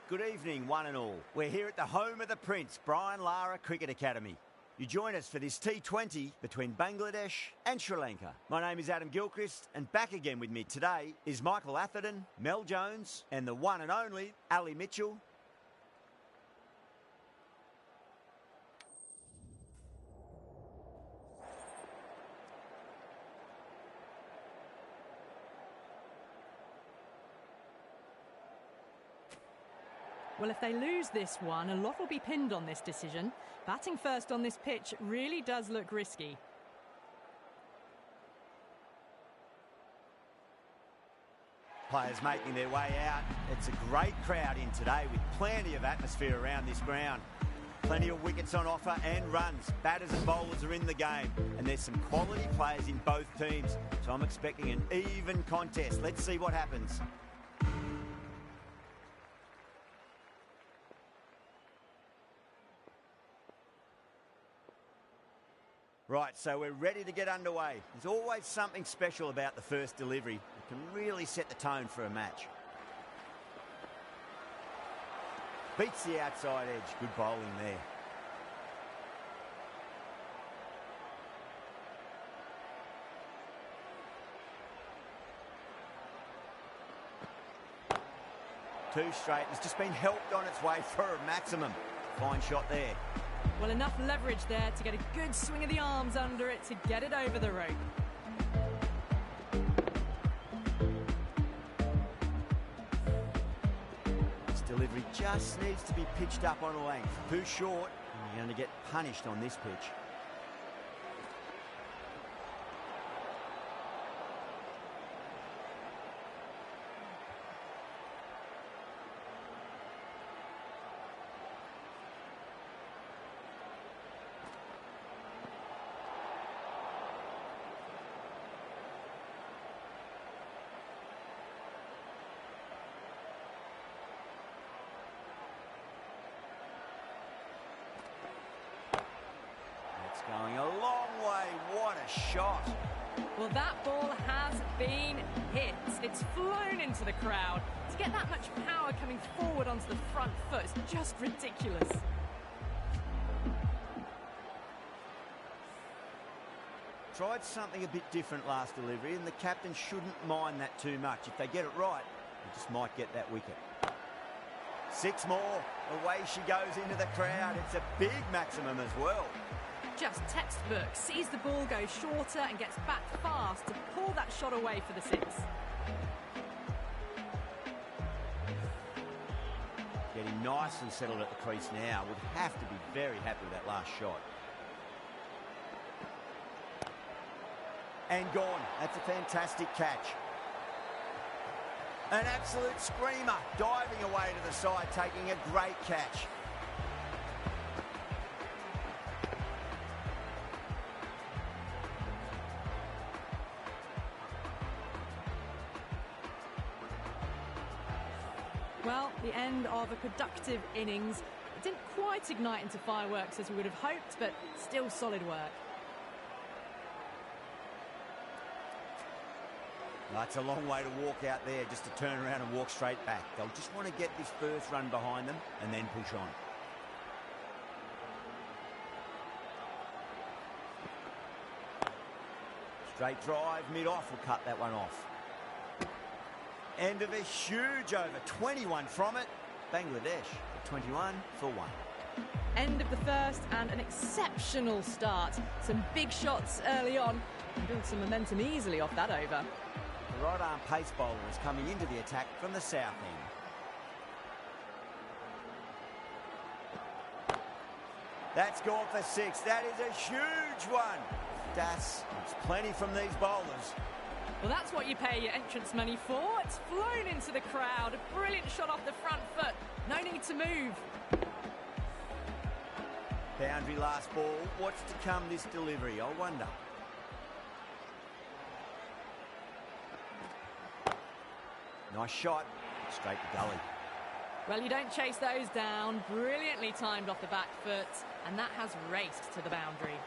Good evening, one and all. We're here at the home of the Prince, Brian Lara Cricket Academy. You join us for this T20 between Bangladesh and Sri Lanka. My name is Adam Gilchrist, and back again with me today is Michael Atherton, Mel Jones, and the one and only Ali Mitchell. Well, if they lose this one, a lot will be pinned on this decision. Batting first on this pitch really does look risky. Players making their way out. It's a great crowd in today with plenty of atmosphere around this ground. Plenty of wickets on offer and runs. Batters and bowlers are in the game, and there's some quality players in both teams. So I'm expecting an even contest. Let's see what happens. Right, so we're ready to get underway. There's always something special about the first delivery. It can really set the tone for a match. Beats the outside edge. Good bowling there. Two straight. It's just been helped on its way for a maximum. Fine shot there. Well, enough leverage there to get a good swing of the arms under it to get it over the rope. This delivery just needs to be pitched up on a length. Too short, and you're going to get punished on this pitch. Going a long way. What a shot. Well, that ball has been hit. It's flown into the crowd. To get that much power coming forward onto the front foot is just ridiculous. Tried something a bit different last delivery, and the captain shouldn't mind that too much. If they get it right, they just might get that wicket. 6 more. Away she goes into the crowd. It's a big maximum as well. Just textbook. Sees the ball go shorter and gets back fast to pull that shot away for the 6. Getting nice and settled at the crease now. Would have to be very happy with that last shot. And gone. That's a fantastic catch. An absolute screamer. Diving away to the side, taking a great catch. Well, the end of a productive innings. It didn't quite ignite into fireworks as we would have hoped, but still solid work. That's a long way to walk out there, just to turn around and walk straight back. They'll just want to get this first run behind them and then push on. Straight drive, mid-off will cut that one off. End of a huge over, 21 from it. Bangladesh, 21 for 1. End of the first and an exceptional start. Some big shots early on and build some momentum easily off that over. The right-arm pace bowler is coming into the attack from the south end. That's gone for 6. That is a huge one. It's plenty from these bowlers. Well, that's what you pay your entrance money for. It's flown into the crowd. A brilliant shot off the front foot. No need to move. Boundary last ball. What's to come this delivery, I wonder. Nice shot. Straight to gully. Well, you don't chase those down. Brilliantly timed off the back foot. And that has raced to the boundary.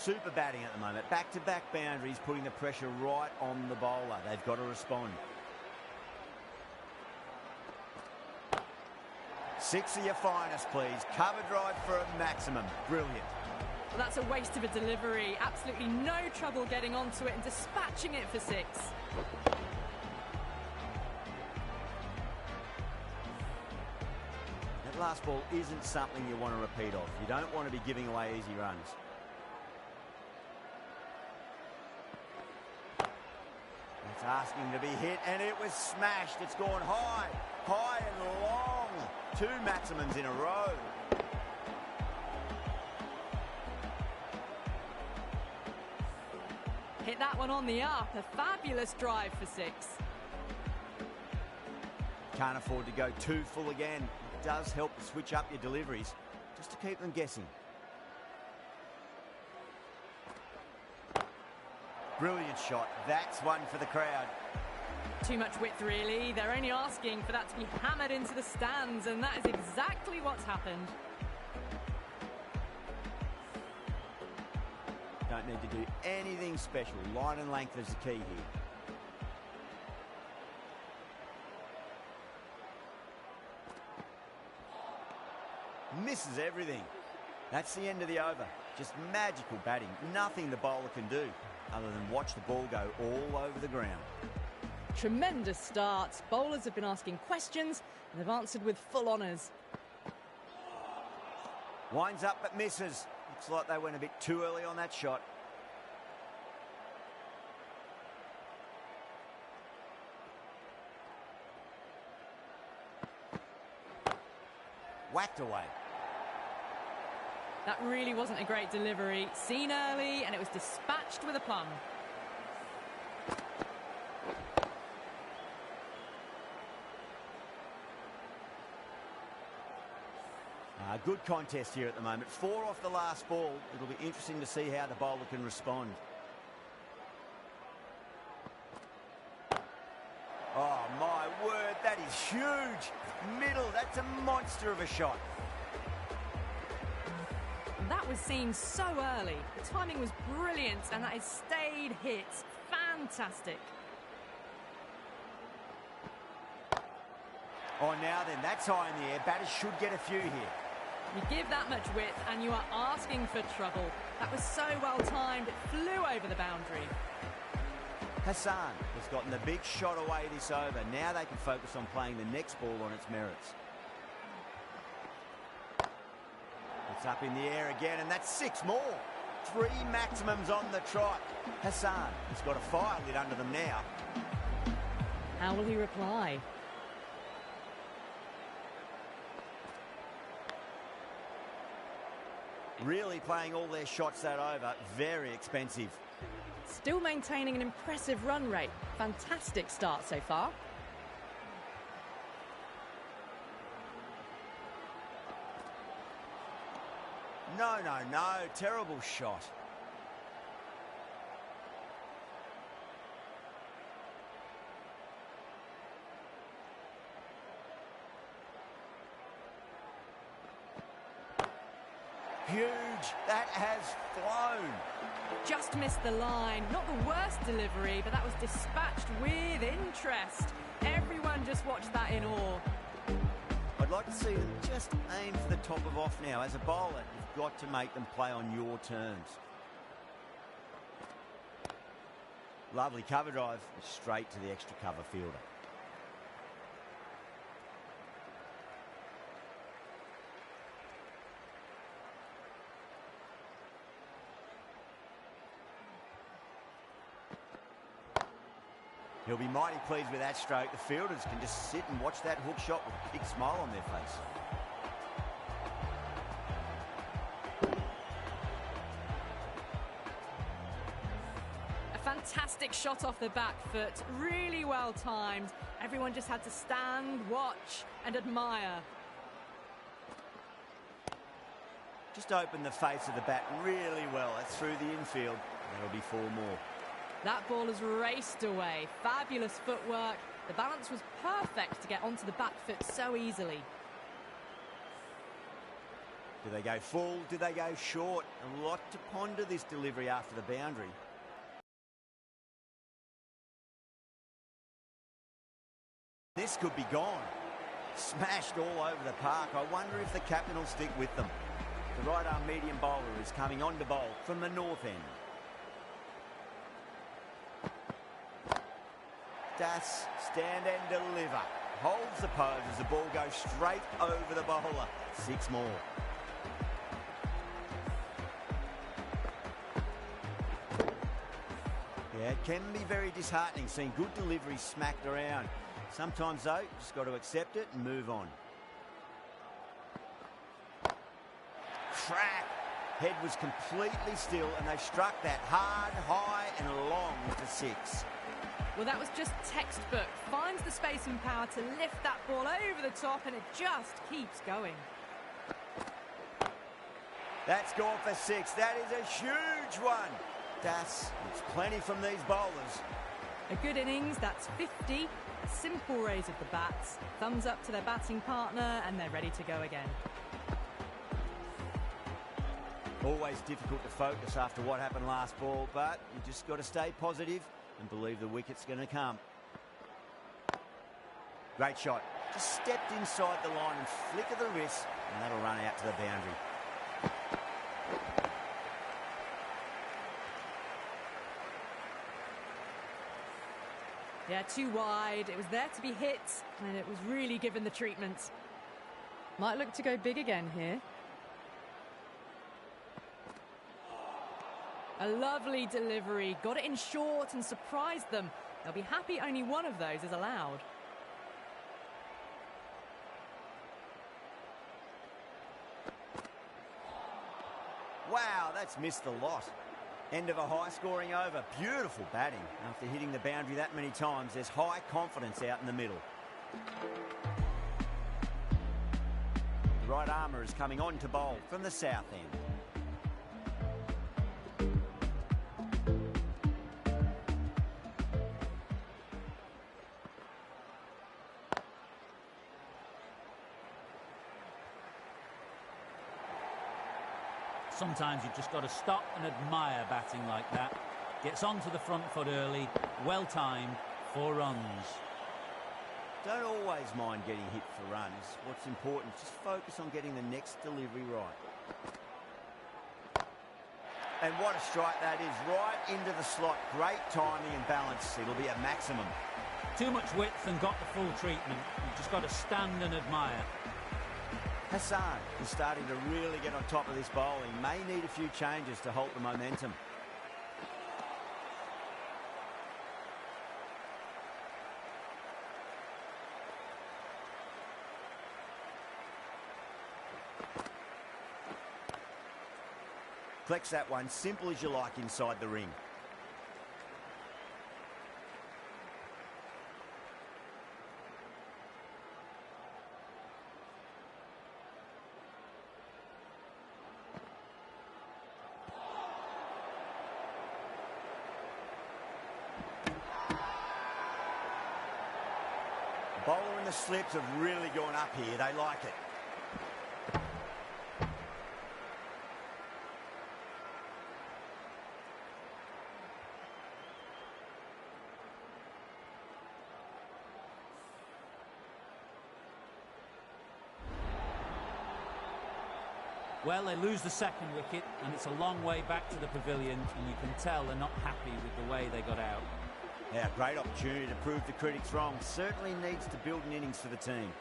super batting at the moment. Back-to-back boundaries, putting the pressure right on the bowler. They've got to respond. 6 of your finest, please. Cover drive for a maximum. Brilliant. Well, that's a waste of a delivery. Absolutely no trouble getting onto it and dispatching it for 6. That last ball isn't something you want to repeat of. You don't want to be giving away easy runs. It's asking to be hit, and it was smashed. It's gone high, high and long. 2 maximums in a row. Hit that one on the up. A fabulous drive for 6. Can't afford to go too full again. It does help to switch up your deliveries, just to keep them guessing. Brilliant shot. That's one for the crowd. Too much width, really. They're only asking for that to be hammered into the stands, and that is exactly what's happened. Don't need to do anything special. Line and length is the key here. Misses everything. That's the end of the over. Just magical batting. Nothing the bowler can do other than watch the ball go all over the ground. Tremendous starts. Bowlers have been asking questions and they've answered with full honours. Winds up but misses. Looks like they went a bit too early on that shot. Whacked away. That really wasn't a great delivery. Seen early and it was dispatched with a plum. Good contest here at the moment. 4 off the last ball. It'll be interesting to see how the bowler can respond. Oh, my word, that is huge. Middle, that's a monster of a shot. That was seen so early. The timing was brilliant and that has stayed hits. Fantastic. Oh, now then, that's high in the air. Batters should get a few here. You give that much width and you are asking for trouble. That was so well timed, it flew over the boundary. Hassan has gotten the big shot away this over. Now they can focus on playing the next ball on its merits. It's up in the air again, and that's 6 more. 3 maximums on the trot. Hassan has got a fire lit under them now. How will he reply? Really playing all their shots that over. Very expensive. Still maintaining an impressive run rate. Fantastic start so far. No, no, no. Terrible shot. Huge. That has flown. Just missed the line. Not the worst delivery, but that was dispatched with interest. Everyone just watched that in awe. I'd like to see them just aim for the top of off now. As a bowler, you've got to make them play on your terms. Lovely cover drive, straight to the extra cover fielder. He'll be mighty pleased with that stroke. The fielders can just sit and watch that hook shot with a big smile on their face. A fantastic shot off the back foot, really well timed. Everyone just had to stand, watch and admire. Just opened the face of the bat really well. That's through the infield. That'll be 4 more. That ball has raced away. Fabulous footwork. The balance was perfect to get onto the back foot so easily. Do they go full? Do they go short? A lot to ponder this delivery after the boundary. This could be gone. Smashed all over the park. I wonder if the captain will stick with them. The right arm medium bowler is coming on to bowl from the north end. Das, stand and deliver. Holds the pose as the ball goes straight over the bowler. 6 more. Yeah, it can be very disheartening seeing good deliveries smacked around. Sometimes, though, just got to accept it and move on. Crack! Head was completely still and they struck that hard, high and long for 6. Well, that was just textbook. Finds the space and power to lift that ball over the top and it just keeps going. That's gone for 6. That is a huge one. Das, it's plenty from these bowlers. A good innings, that's 50. A simple raise of the bats. Thumbs up to their batting partner and they're ready to go again. Always difficult to focus after what happened last ball, but you just got to stay positive and believe the wicket's going to come. Great shot. Just stepped inside the line and flick of the wrist, and that'll run out to the boundary. Yeah, too wide. It was there to be hit, and it was really given the treatment. Might look to go big again here. A lovely delivery. Got it in short and surprised them. They'll be happy only one of those is allowed. Wow, that's missed the lot. End of a high-scoring over. Beautiful batting. After hitting the boundary that many times, there's high confidence out in the middle. The right armour is coming on to bowl from the south end. Sometimes you've just got to stop and admire batting like that. Gets onto the front foot early, well timed, 4 runs. Don't always mind getting hit for runs. What's important is just focus on getting the next delivery right. And what a strike that is, right into the slot. Great timing and balance. It'll be a maximum. Too much width and got the full treatment. You've just got to stand and admire. Hassan is starting to really get on top of this bowling. May need a few changes to halt the momentum. Flex that one, simple as you like inside the ring. Bowler and the slips have really gone up here. They like it. Well, they lose the second wicket, and it's a long way back to the pavilion, and you can tell they're not happy with the way they got out. Yeah, great opportunity to prove the critics wrong. Certainly needs to build an innings for the team.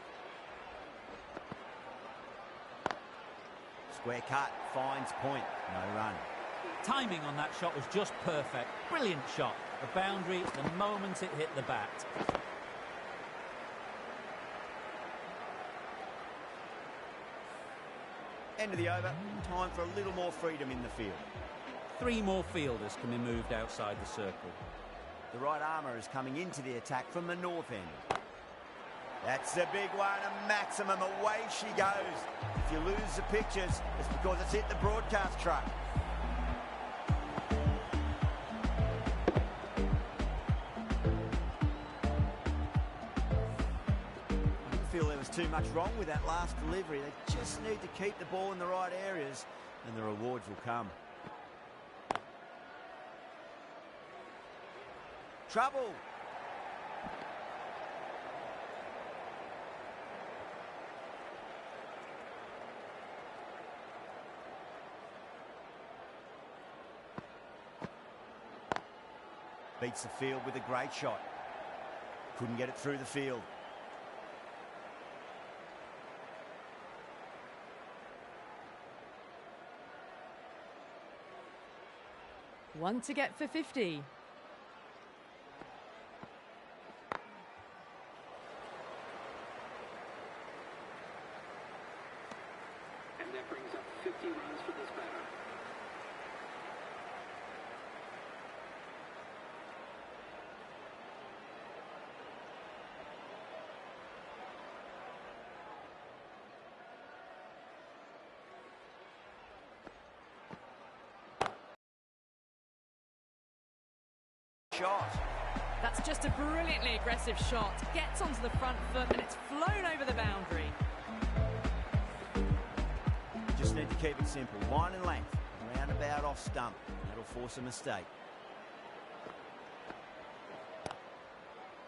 Square cut, finds point, no run. Timing on that shot was just perfect. Brilliant shot. A boundary the moment it hit the bat. End of the over, time for a little more freedom in the field. 3 more fielders can be moved outside the circle. The right armour is coming into the attack from the north end. That's a big one, a maximum. Away she goes. If you lose the pictures, it's because it's hit the broadcast truck. I didn't feel there was too much wrong with that last delivery. They just need to keep the ball in the right areas and the rewards will come. Trouble. Beats the field with a great shot. Couldn't get it through the field. One to get for 50. And that brings up 50 runs for this batter. Shot. That's just a brilliantly aggressive shot. Gets onto the front foot and it's flown over the boundary. Just need to keep it simple. Line and length. Roundabout off stump. That'll force a mistake.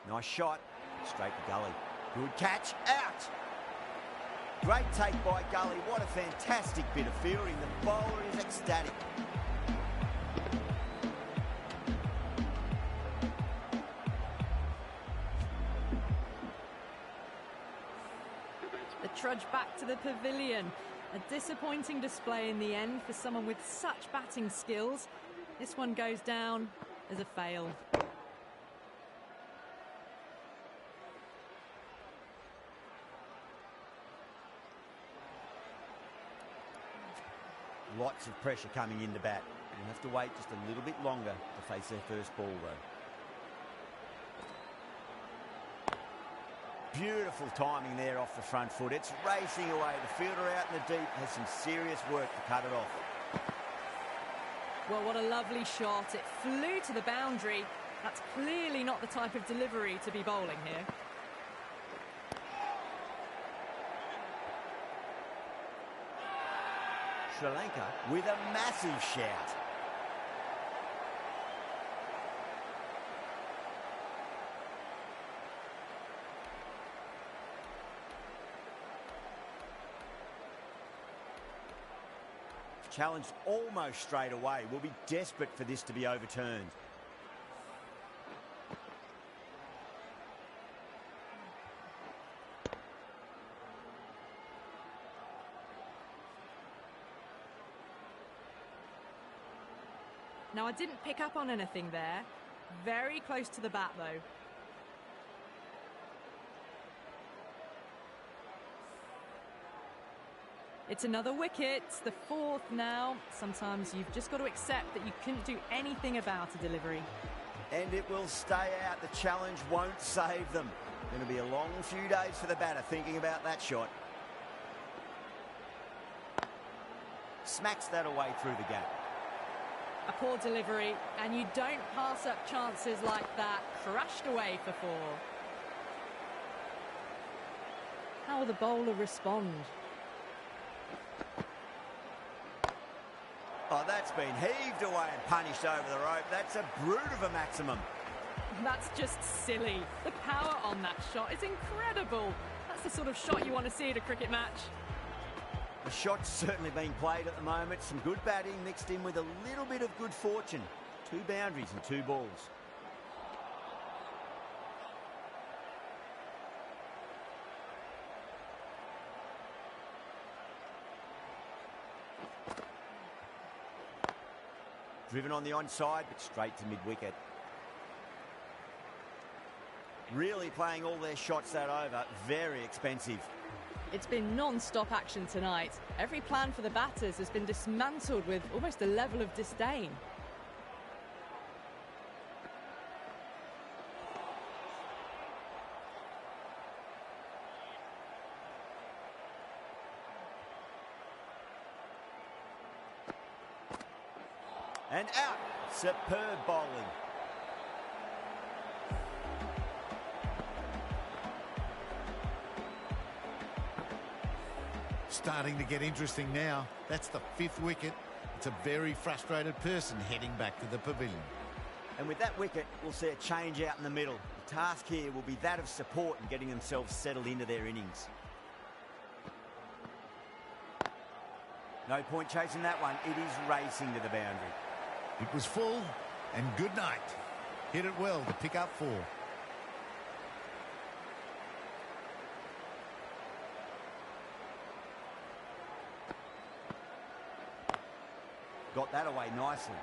Nice shot. Straight to Gully. Good catch. Out. Great take by Gully. What a fantastic bit of fielding. The bowler is ecstatic. Trudge back to the pavilion. A disappointing display in the end for someone with such batting skills. This one goes down as a fail. Lots of pressure coming into bat. You'll have to wait just a little bit longer to face their first ball though. Beautiful timing there off the front foot. It's racing away. The fielder out in the deep has some serious work to cut it off. Well, what a lovely shot. It flew to the boundary. That's clearly not the type of delivery to be bowling here. Sri Lanka with a massive shout. Challenged almost straight away. We'll be desperate for this to be overturned. Now, I didn't pick up on anything there. Very close to the bat, though. It's another wicket, the fourth now. Sometimes you've just got to accept that you couldn't do anything about a delivery. And it will stay out. The challenge won't save them. Going to be a long few days for the batter thinking about that shot. Smacks that away through the gap. A poor delivery, and you don't pass up chances like that. Crashed away for four. How will the bowler respond? Oh, that's been heaved away and punished over the rope. That's a brute of a maximum. That's just silly. The power on that shot is incredible. That's the sort of shot you want to see at a cricket match. The shot's certainly being played at the moment. Some good batting mixed in with a little bit of good fortune. 2 boundaries and 2 balls. Driven on the onside, but straight to mid-wicket. Really playing all their shots that over. Very expensive. It's been non-stop action tonight. Every plan for the batters has been dismantled with almost a level of disdain. And out. Superb bowling. starting to get interesting now. That's the 5th wicket. It's a very frustrated person heading back to the pavilion. And with that wicket, we'll see a change out in the middle. The task here will be that of support and getting themselves settled into their innings. No point chasing that one. It is racing to the boundary. It was full, and good night. Hit it well to pick up 4. Got that away nicely.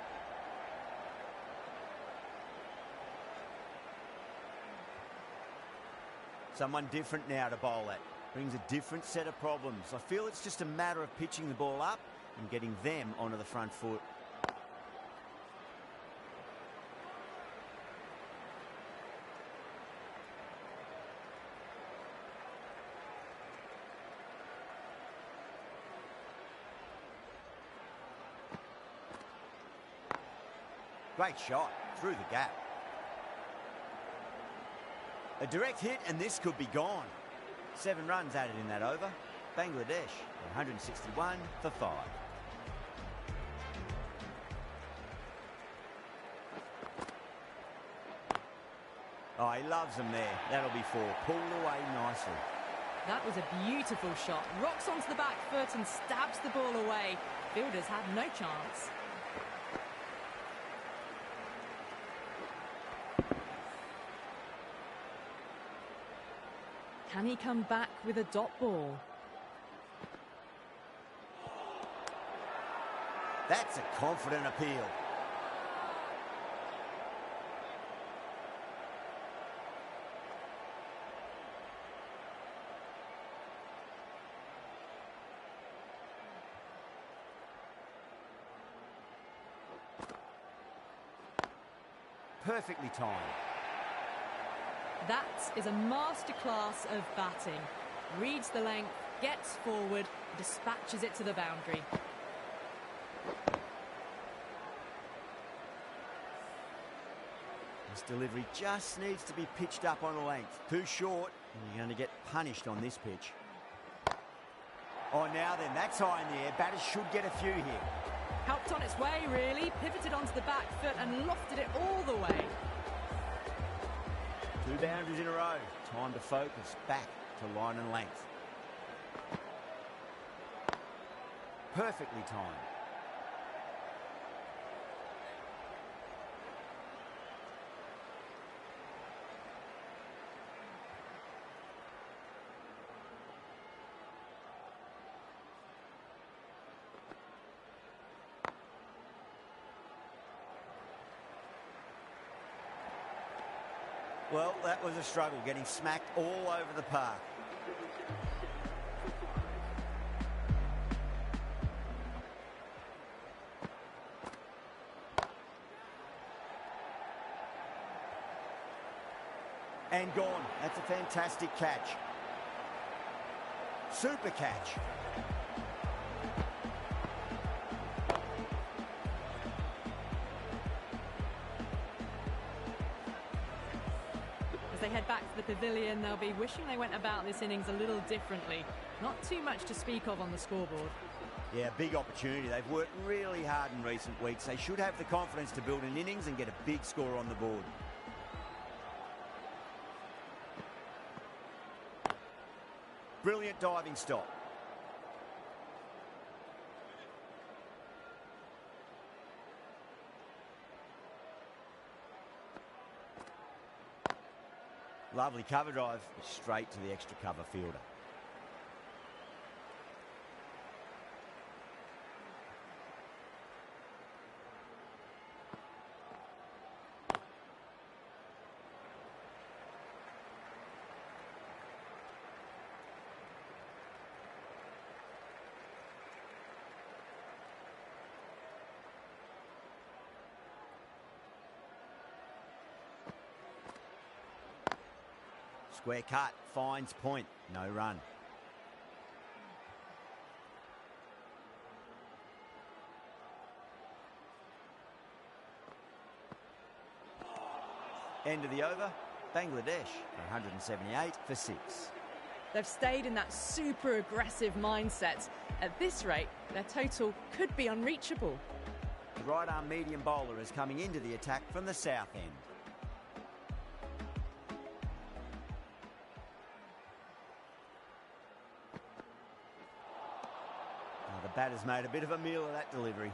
Someone different now to bowl at. Brings a different set of problems. I feel it's just a matter of pitching the ball up and getting them onto the front foot. Great shot through the gap. A direct hit and this could be gone. 7 runs added in that over. Bangladesh 161 for 5. Oh, he loves them there. That'll be 4. Pulled away nicely. That was a beautiful shot. Rocks onto the back foot and stabs the ball away. Fielders had no chance. Can he come back with a dot ball? That's a confident appeal. Perfectly timed. That is a masterclass of batting. Reads the length, gets forward, dispatches it to the boundary. This delivery just needs to be pitched up on a length. Too short, and you're going to get punished on this pitch. Oh, now then, that's high in the air. Batters should get a few here. Helped on its way, really. Pivoted onto the back foot and lofted it all the way. 2 boundaries in a row. Time to focus back to line and length. Perfectly timed. Well, that was a struggle, getting smacked all over the park. And gone. That's a fantastic catch. Super catch. As they head back to the pavilion, they'll be wishing they went about this innings a little differently. Not too much to speak of on the scoreboard. Yeah, big opportunity. They've worked really hard in recent weeks. They should have the confidence to build an innings and get a big score on the board. Brilliant diving stop. Lovely cover drive, straight to the extra cover fielder. Square cut, finds point, no run. End of the over, Bangladesh 178 for 6. They've stayed in that super aggressive mindset. At this rate, their total could be unreachable. The right-arm medium bowler is coming into the attack from the south end. Now the batter's made a bit of a meal of that delivery.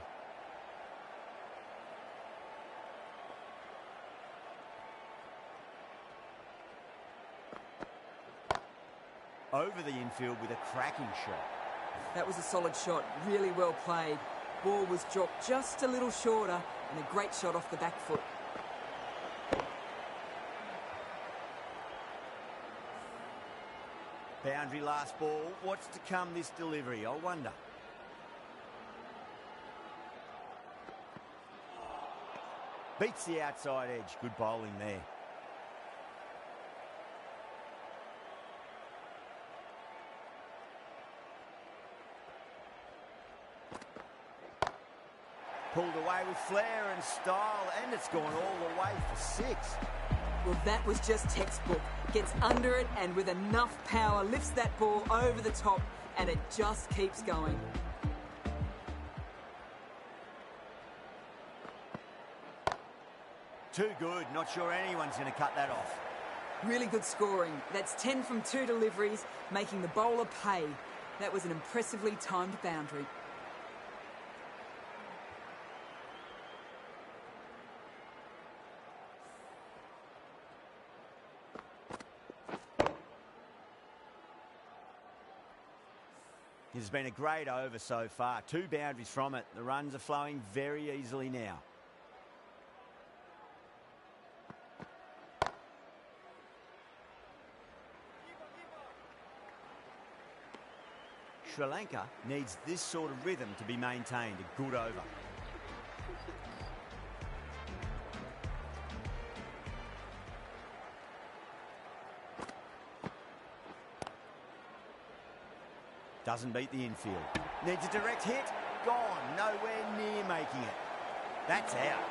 Over the infield with a cracking shot. That was a solid shot, really well played. Ball was dropped just a little shorter and a great shot off the back foot. Boundary last ball. What's to come this delivery, I wonder. Beats the outside edge. Good bowling there. Pulled away with flair and style, and it's gone all the way for 6. Well, that was just textbook. Gets under it and with enough power lifts that ball over the top and it just keeps going. Too good. Not sure anyone's going to cut that off. Really good scoring. That's 10 from 2 deliveries, making the bowler pay. That was an impressively timed boundary. It has been a great over so far. 2 boundaries from it. The runs are flowing very easily now. Sri Lanka needs this sort of rhythm to be maintained. A good over. Doesn't beat the infield. Needs a direct hit. Gone. Nowhere near making it. That's out.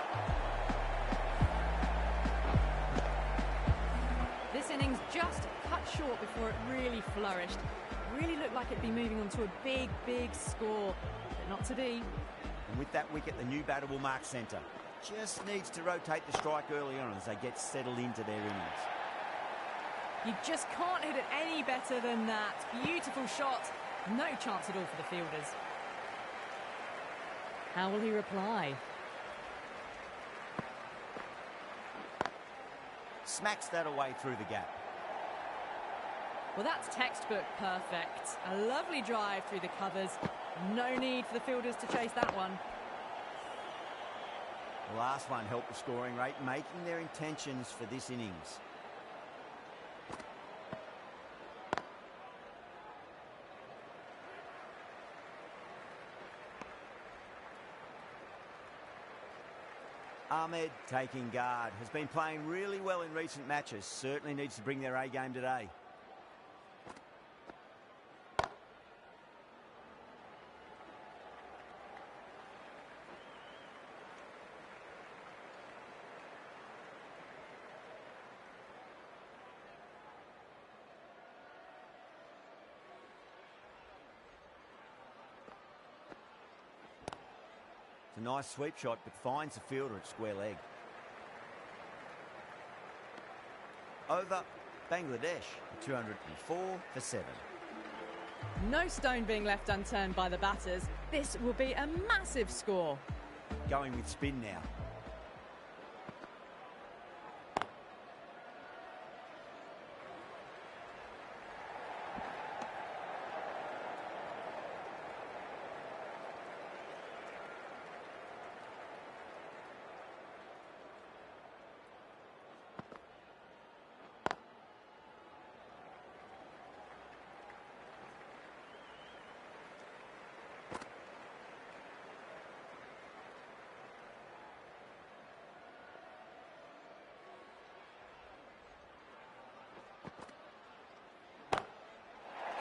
This innings just cut short before it really flourished. Really looked like it'd be moving on to a big, big score, but not to be. And with that wicket, the new batter will mark centre. Just needs to rotate the strike early on as they get settled into their innings. You just can't hit it any better than that. Beautiful shot. No chance at all for the fielders. How will he reply? Smacks that away through the gap. Well, that's textbook perfect. A lovely drive through the covers. No need for the fielders to chase that one. The last one helped the scoring rate, making their intentions for this innings. Ahmed taking guard. Has been playing really well in recent matches. Certainly needs to bring their A game today. It's a nice sweep shot, but finds the fielder at square leg. Over Bangladesh, 204 for 7. No stone being left unturned by the batters. This will be a massive score. Going with spin now.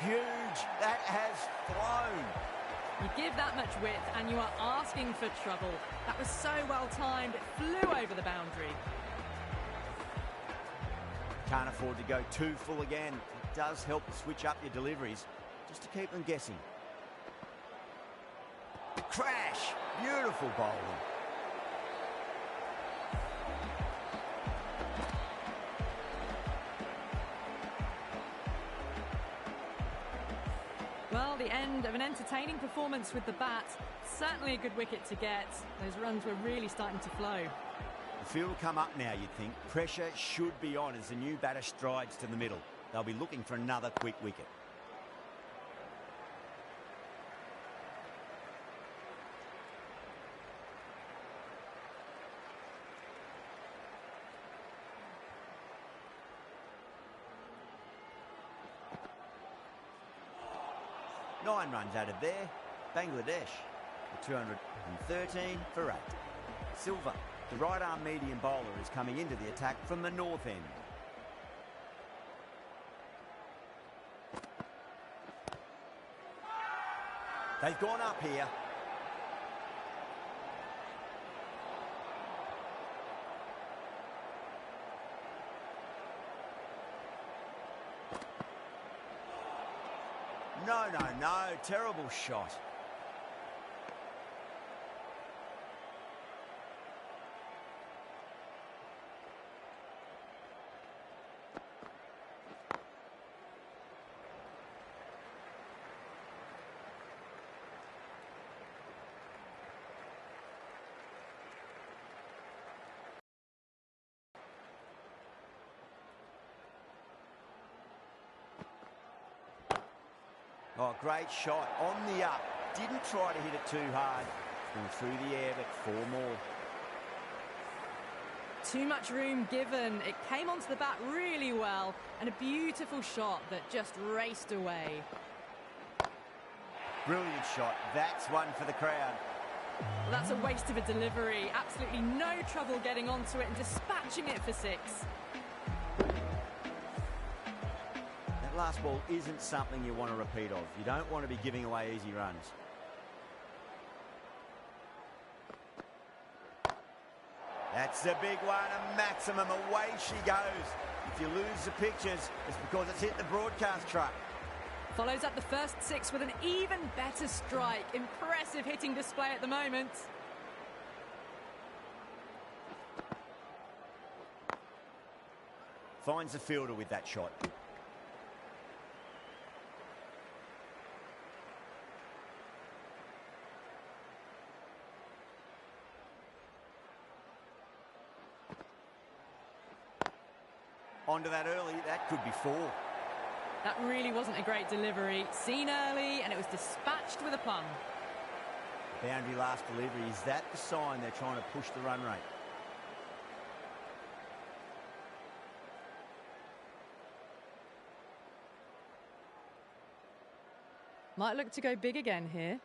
Huge. That has flown. You give that much width and you are asking for trouble. That was so well timed, it flew over the boundary. Can't afford to go too full again. It does help to switch up your deliveries just to keep them guessing. Crash! Beautiful bowling. Well, the end of an entertaining performance with the bat. Certainly a good wicket to get. Those runs were really starting to flow. The field will come up now, you'd think. Pressure should be on as the new batter strides to the middle. They'll be looking for another quick wicket. Nine runs added there. Bangladesh, the 213 for 8. Silva, the right-arm medium bowler, is coming into the attack from the north end. They've gone up here. No, terrible shot. Oh, great shot on the up. Didn't try to hit it too hard. Went through the air, but 4 more. Too much room given. It came onto the bat really well, and a beautiful shot that just raced away. Brilliant shot. That's one for the crowd. Well, that's a waste of a delivery. Absolutely no trouble getting onto it and dispatching it for 6. That last ball isn't something you want to repeat of. You don't want to be giving away easy runs. That's the big one, a maximum. Away she goes. If you lose the pictures, it's because it's hit the broadcast truck. Follows up the first 6 with an even better strike. Impressive hitting display at the moment. Finds the fielder with that shot. Onto that early, that could be 4. That really wasn't a great delivery. Seen early, and it was dispatched with a plum. Boundary last delivery, is that the sign they're trying to push the run rate? Might look to go big again here.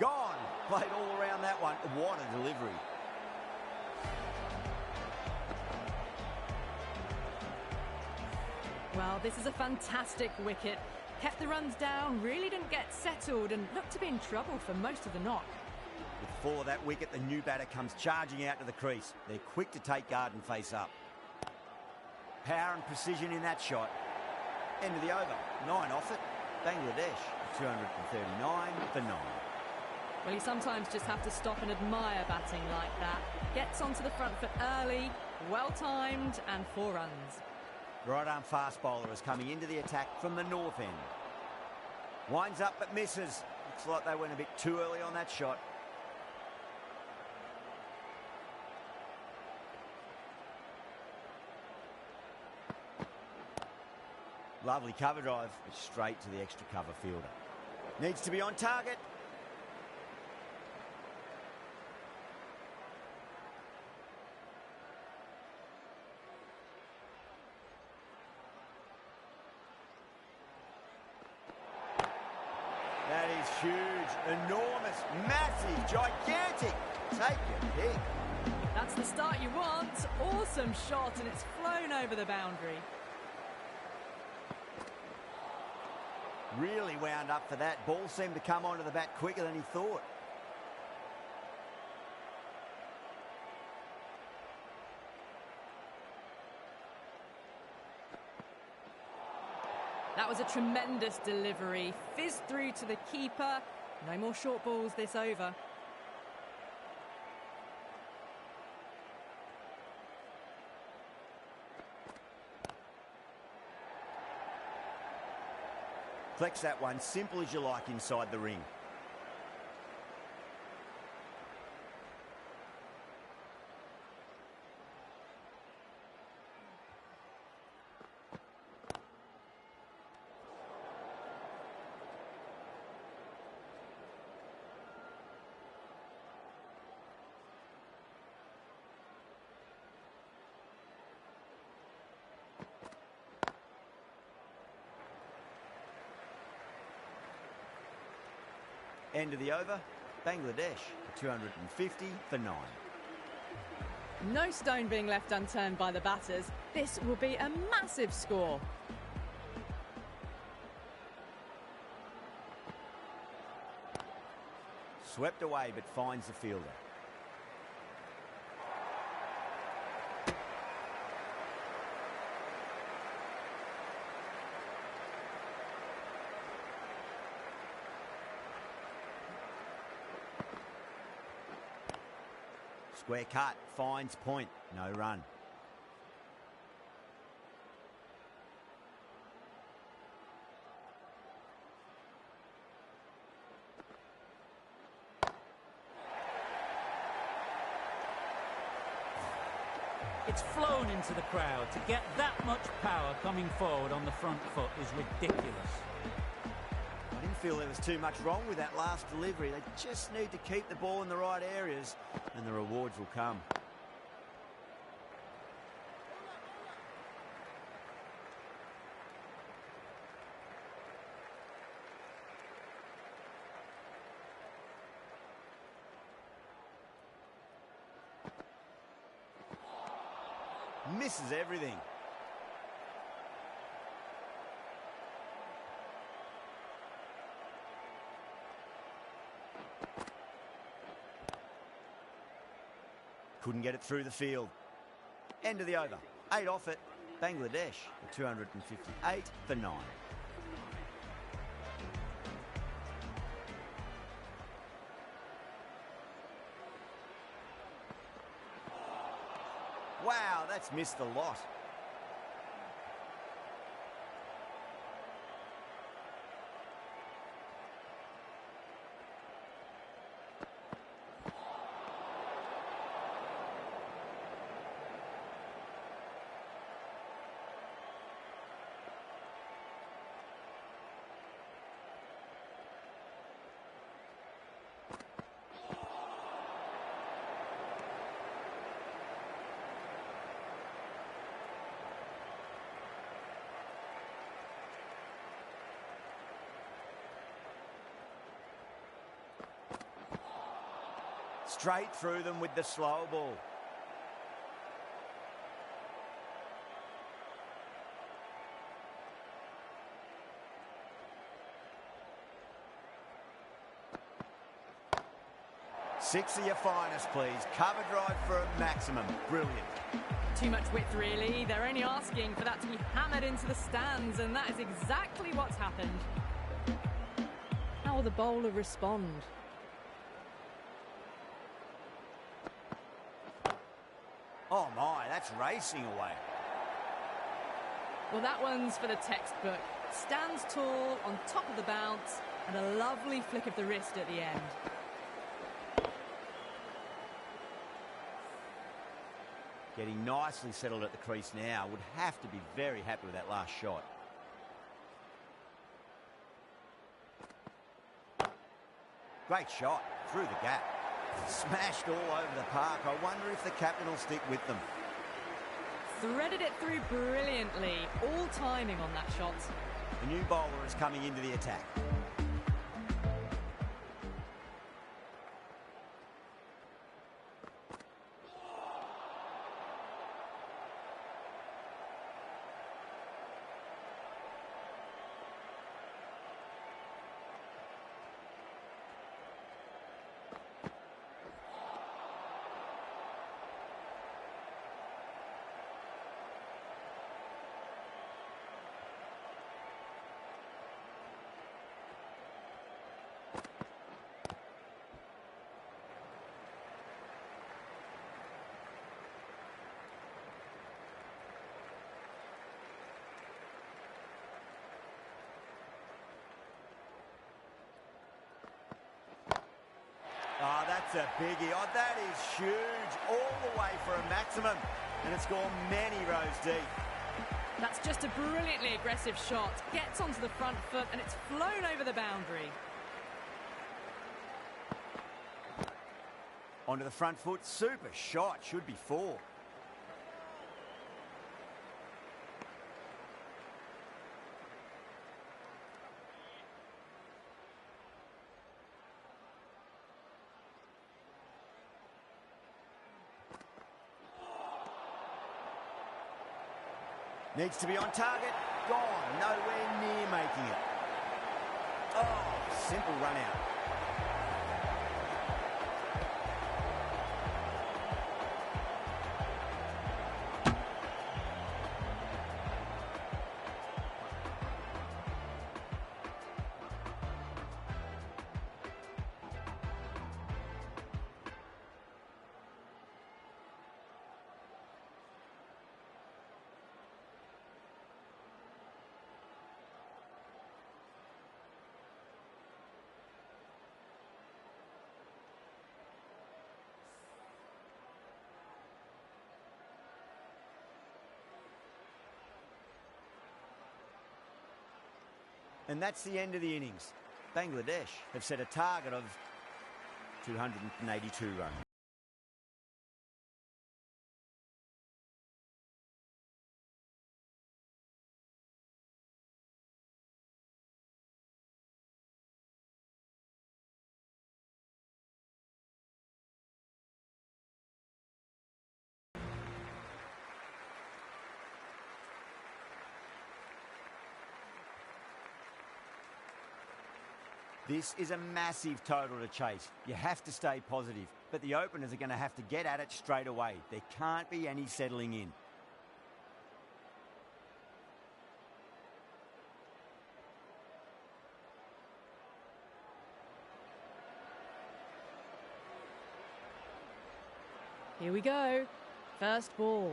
Gone. Played all around that one. What a delivery. Well, this is a fantastic wicket. Kept the runs down, really didn't get settled, and looked to be in trouble for most of the knock. Before that wicket, the new batter comes charging out to the crease. They're quick to take guard and face up. Power and precision in that shot. End of the over. 9 off it. Bangladesh, 239 for 9. Well, you sometimes just have to stop and admire batting like that. Gets onto the front foot early, well-timed, and 4 runs. Right-arm fast bowler is coming into the attack from the north end. Winds up but misses. Looks like they went a bit too early on that shot. Lovely cover drive, but straight to the extra cover fielder. Needs to be on target. That is huge, enormous, massive, gigantic. Take your pick. That's the start you want. Awesome shot, and it's flown over the boundary. Really wound up for that. Ball seemed to come onto the bat quicker than he thought. That was a tremendous delivery. Fizzed through to the keeper. No more short balls this over. Flex that one, simple as you like inside the ring. End of the over, Bangladesh, 250 for 9. No stone being left unturned by the batters. This will be a massive score. Swept away but finds the fielder. Square cut, finds point, no run. It's flown into the crowd. To get that much power coming forward on the front foot is ridiculous. I didn't feel there was too much wrong with that last delivery. They just need to keep the ball in the right areas and the rewards will come. Misses everything. Couldn't get it through the field. End of the over. 8 off it. Bangladesh, 258 for 9. Wow, that's missed a lot. Straight through them with the slow ball. Six of your finest, please. Cover drive for a maximum. Brilliant. Too much width, really. They're only asking for that to be hammered into the stands, and that is exactly what's happened. How will the bowler respond? Oh my, that's racing away. Well, that one's for the textbook. Stands tall, on top of the bounce, and a lovely flick of the wrist at the end. Getting nicely settled at the crease now. Would have to be very happy with that last shot. Great shot through the gap. Smashed all over the park. I wonder if the captain will stick with them. Threaded it through brilliantly. All timing on that shot. The new bowler is coming into the attack. Oh, that's a biggie. Oh, that is huge. All the way for a maximum. And it's gone many rows deep. That's just a brilliantly aggressive shot. Gets onto the front foot and it's flown over the boundary. Onto the front foot. Super shot. Should be 4. Needs to be on target. Gone. Nowhere near making it. Oh, simple run out. And that's the end of the innings. Bangladesh have set a target of 282 runs. This is a massive total to chase. You have to stay positive, but the openers are going to have to get at it straight away. There can't be any settling in. Here we go. First ball.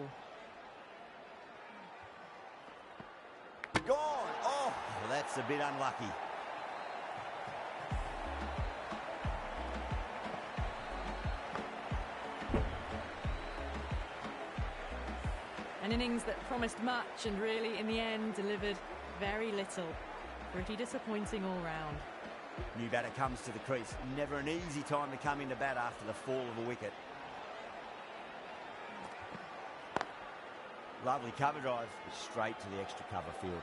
Gone! Oh, that's a bit unlucky. An innings that promised much and really, in the end, delivered very little. Pretty disappointing all round. New batter comes to the crease. Never an easy time to come into bat after the fall of a wicket. Lovely cover drive, straight to the extra cover fielder.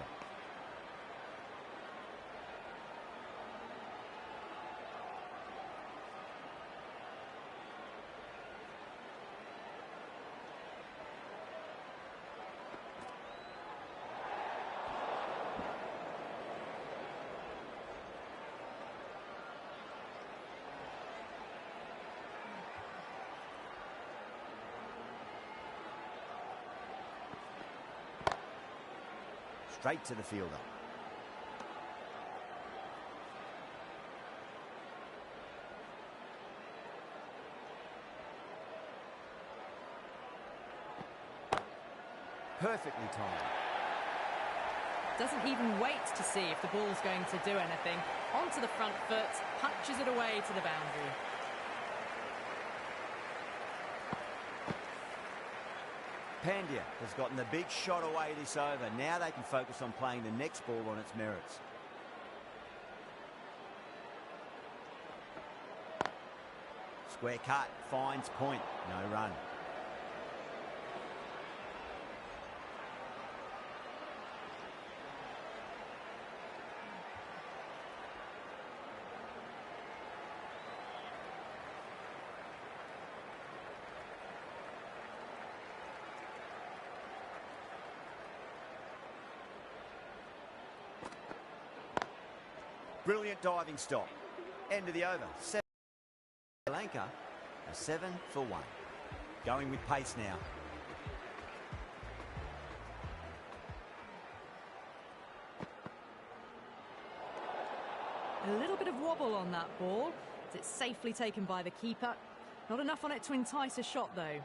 Straight to the fielder. Perfectly timed. Doesn't even wait to see if the ball's going to do anything. Onto the front foot, punches it away to the boundary. Pandya has gotten the big shot away this over. Now they can focus on playing the next ball on its merits. Square cut, finds point, no run. Brilliant diving stop. End of the over. Lanka, a 7 for 1. Going with pace now. A little bit of wobble on that ball. It's safely taken by the keeper. Not enough on it to entice a shot, though.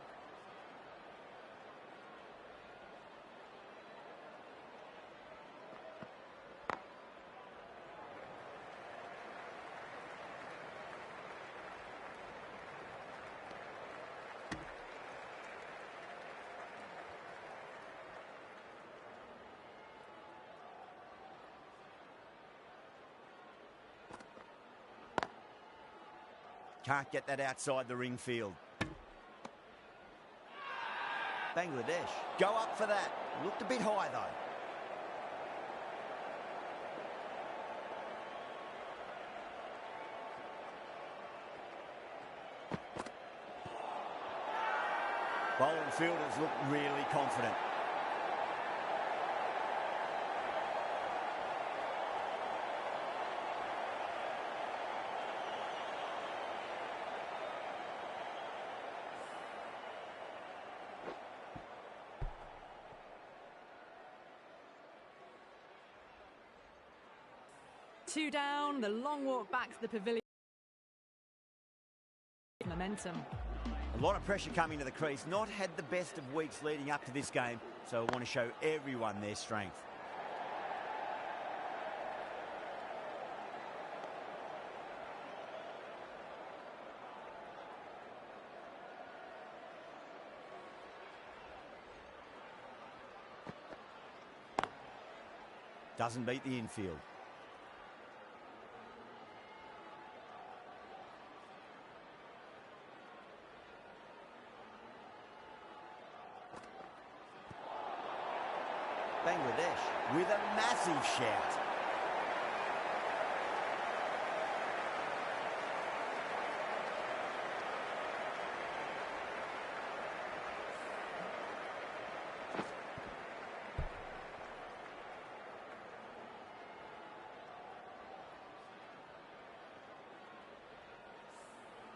Can't get that outside the ring field. Bangladesh go up for that. Looked a bit high though. Bowling fielders look really confident. Two down, the long walk back to the pavilion. Momentum. A lot of pressure coming to the crease. Not had the best of weeks leading up to this game, so I want to show everyone their strength. Doesn't beat the infield. Bangladesh with a massive shout.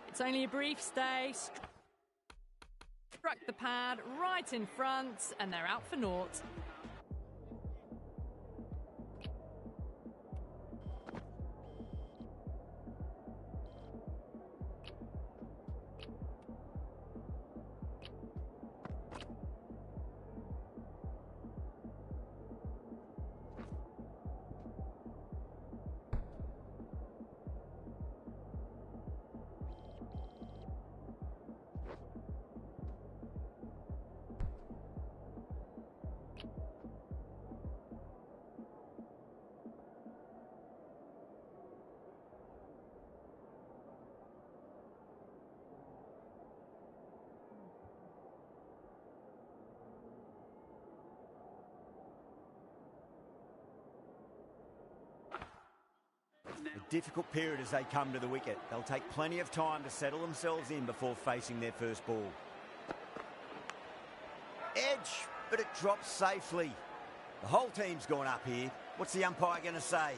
It's only a brief stay. Struck the pad right in front, and they're out for naught. A difficult period as they come to the wicket. They'll take plenty of time to settle themselves in before facing their first ball. Edge, but it drops safely. The whole team's gone up here. What's the umpire going to say?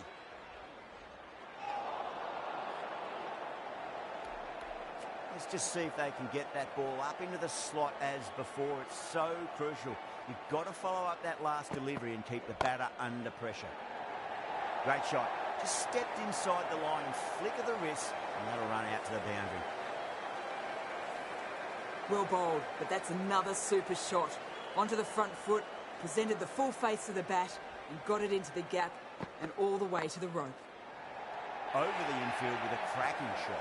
Let's just see if they can get that ball up into the slot as before. It's so crucial. You've got to follow up that last delivery and keep the batter under pressure. Great shot. Just stepped inside the line and flick of the wrist, and that'll run out to the boundary. Well bowled, but that's another super shot. Onto the front foot, presented the full face of the bat, and got it into the gap, and all the way to the rope. Over the infield with a cracking shot.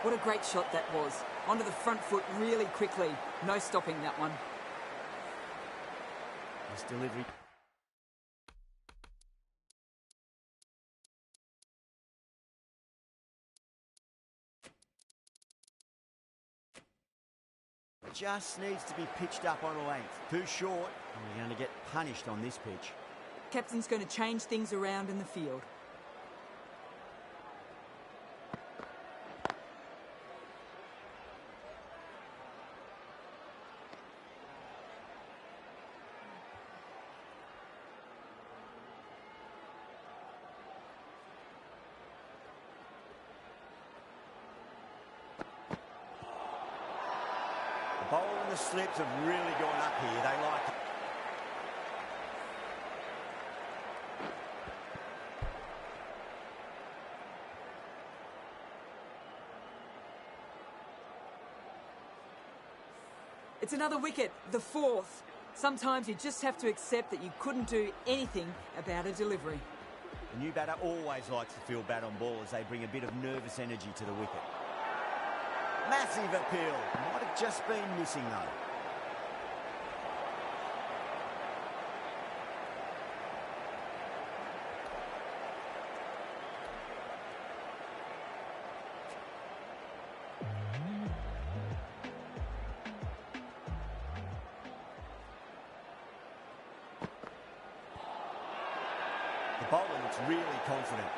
What a great shot that was. Onto the front foot really quickly. No stopping that one. This delivery. just needs to be pitched up on a length. Too short, and we're going to get punished on this pitch. Captain's going to change things around in the field. The bowl and the slips have really gone up here. They like it. It's another wicket, the fourth. Sometimes you just have to accept that you couldn't do anything about a delivery. The new batter always likes to feel bat on ball as they bring a bit of nervous energy to the wicket. Massive appeal. Might have just been missing though. The bowler looks really confident.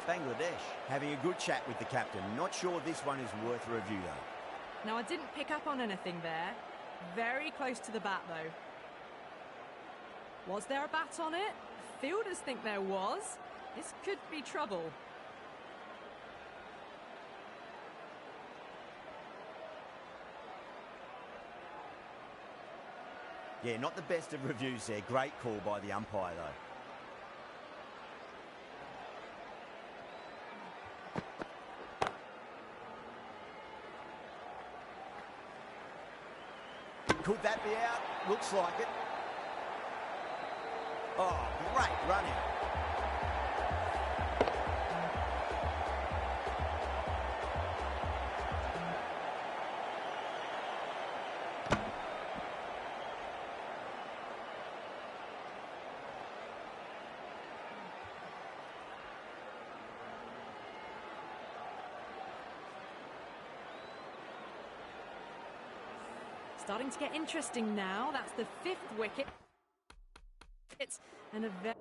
Bangladesh having a good chat with the captain. Not sure this one is worth a review though. Now, I didn't pick up on anything there. Very close to the bat, though. Was there a bat on it? Fielders think there was. This could be trouble. Yeah, not the best of reviews there. Great call by the umpire though. Could that be out? Looks like it. Oh, great run out. Starting to get interesting now. That's the fifth wicket. And a very...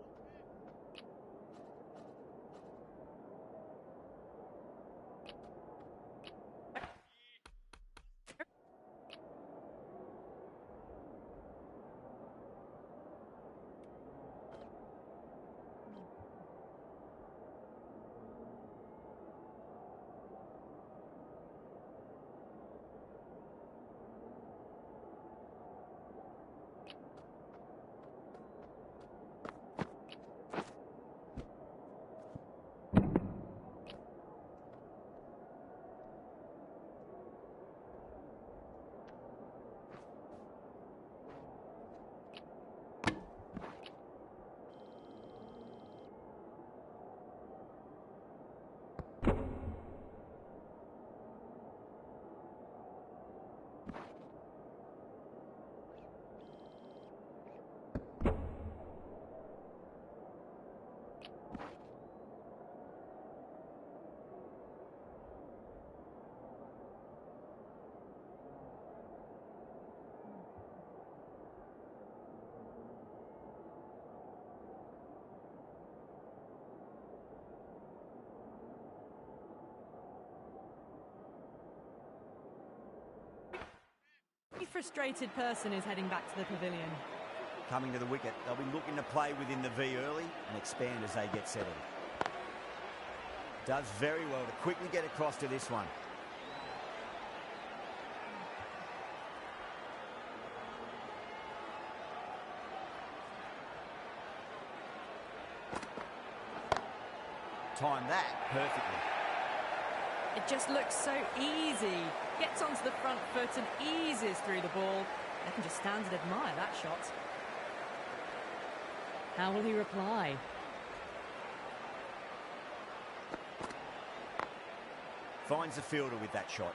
frustrated person is heading back to the pavilion. Coming to the wicket, they'll be looking to play within the V early and expand as they get settled. Does very well to quickly get across to this one. Timed that perfectly. It just looks so easy. Gets onto the front foot and eases through the ball. I can just stand and admire that shot. How will he reply? Finds the fielder with that shot.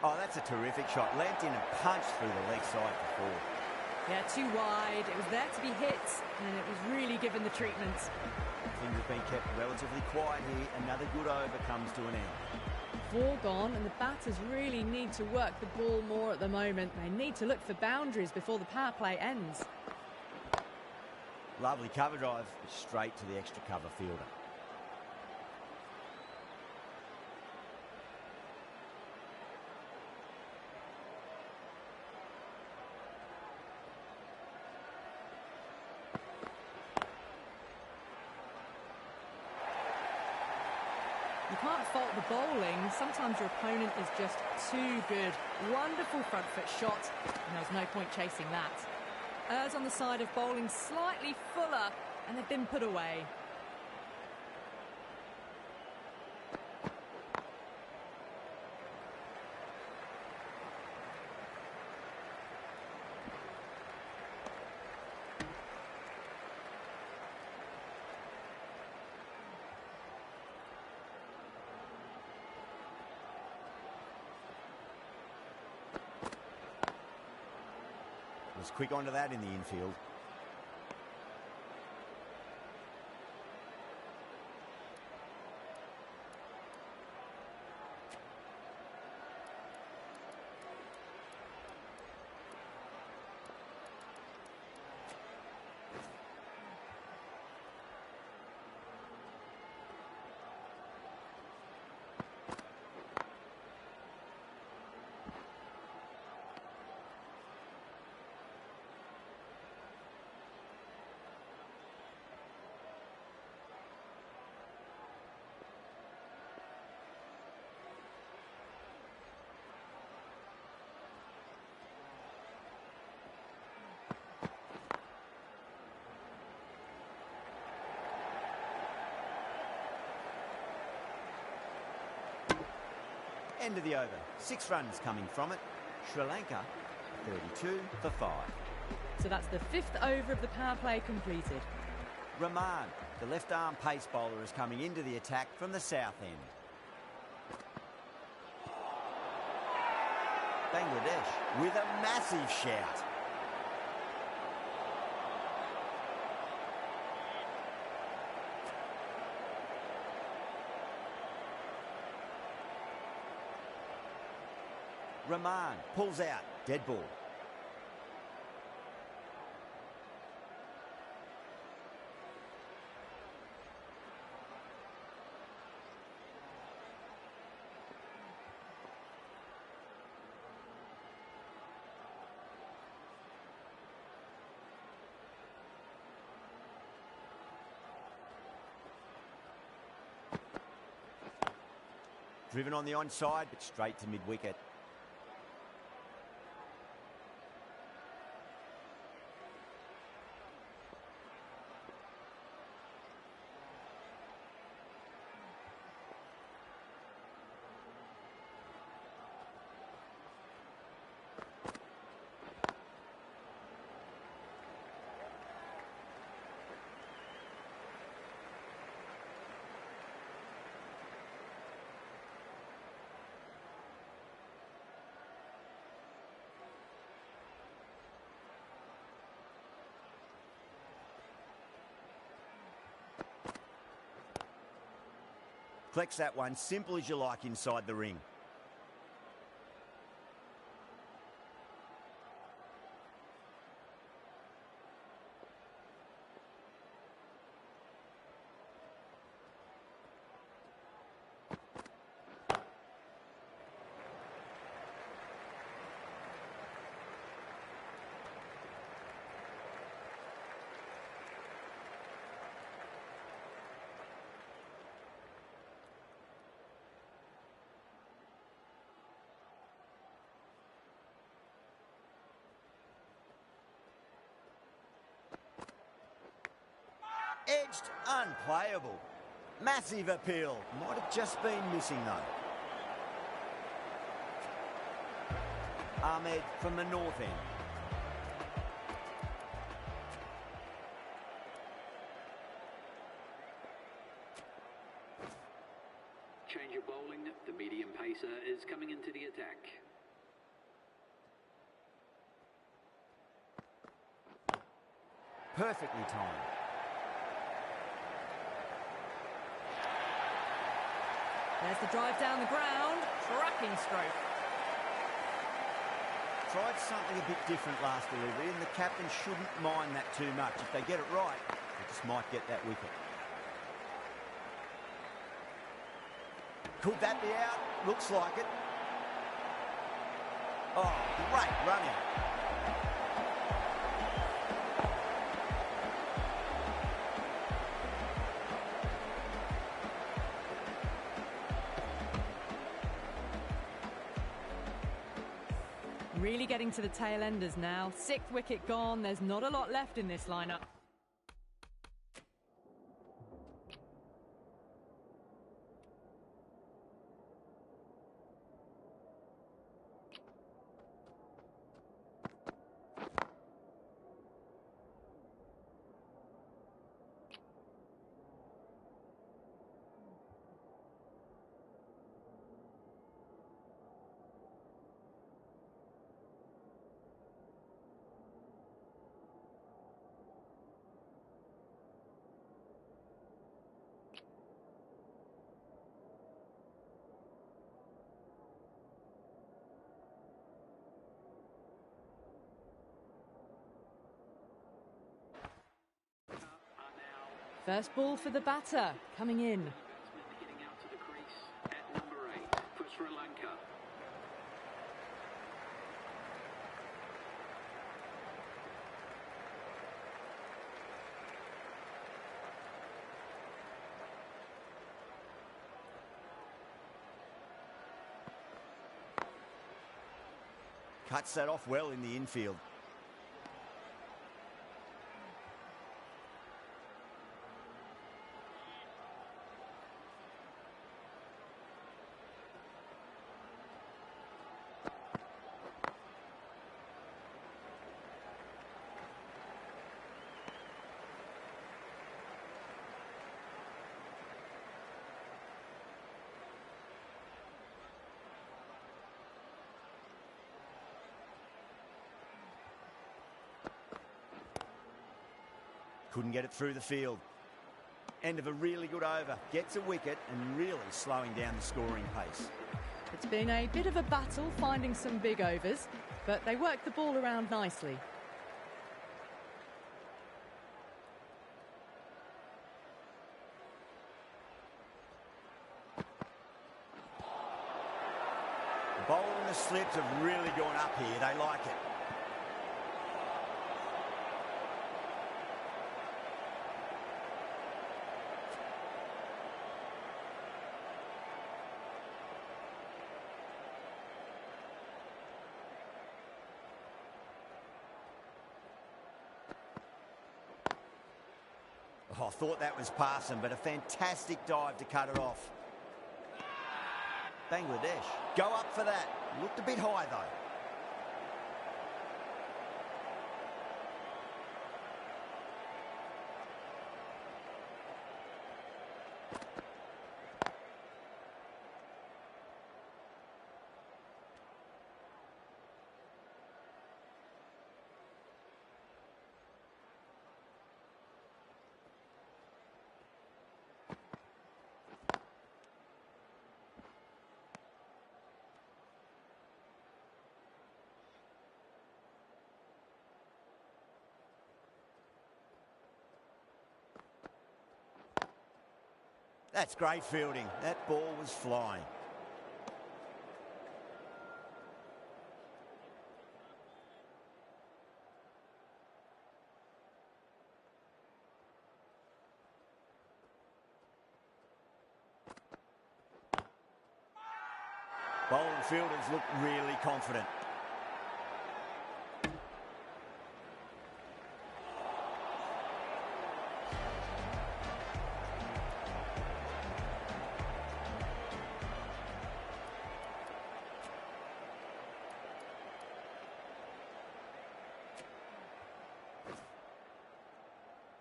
Oh, that's a terrific shot. Leant in and punched through the leg side for four. Yeah, too wide. It was there to be hit, and it was really given the treatment. Things have been kept relatively quiet here. Another good over comes to an end. 4 gone, and the batters really need to work the ball more at the moment. They need to look for boundaries before the power play ends. Lovely cover drive, straight to the extra cover fielder. You can't fault the bowling. Sometimes your opponent is just too good. Wonderful front foot shot, and there was no point chasing that. Errs on the side of bowling slightly fuller, and they've been put away. Was quick onto that in the infield. End of the over. 6 runs coming from it. Sri Lanka, 32 for 5. So that's the 5th over of the power play completed. Rahman, the left-arm pace bowler, is coming into the attack from the south end. Bangladesh with a massive shout. Rahman pulls out, dead ball. Driven on the onside, but straight to mid-wicket. Collects that one, simple as you like, inside the ring. Edged, unplayable. Massive appeal. Might have just been missing though. Ahmed from the north end. Change of bowling. The medium pacer is coming into the attack. Perfectly timed. There's the drive down the ground. Cracking stroke. Tried something a bit different last delivery, and the captain shouldn't mind that too much. If they get it right, they just might get that wicket. Could that be out? Looks like it. Oh, great run out. Really getting to the tail enders now. 6th wicket gone. There's not a lot left in this lineup. First ball for the batter, coming in. Getting out to the crease at number 8 for Sri Lanka. Cuts that off well in the infield. Couldn't get it through the field. End of a really good over. Gets a wicket and really slowing down the scoring pace. It's been a bit of a battle finding some big overs, but they worked the ball around nicely. The bowl and the slips have really gone up here. They like it. Oh, I thought that was passing, but a fantastic dive to cut it off. Bangladesh go up for that. Looked a bit high, though. That's great fielding. That ball was flying. Bowling fielders look really confident.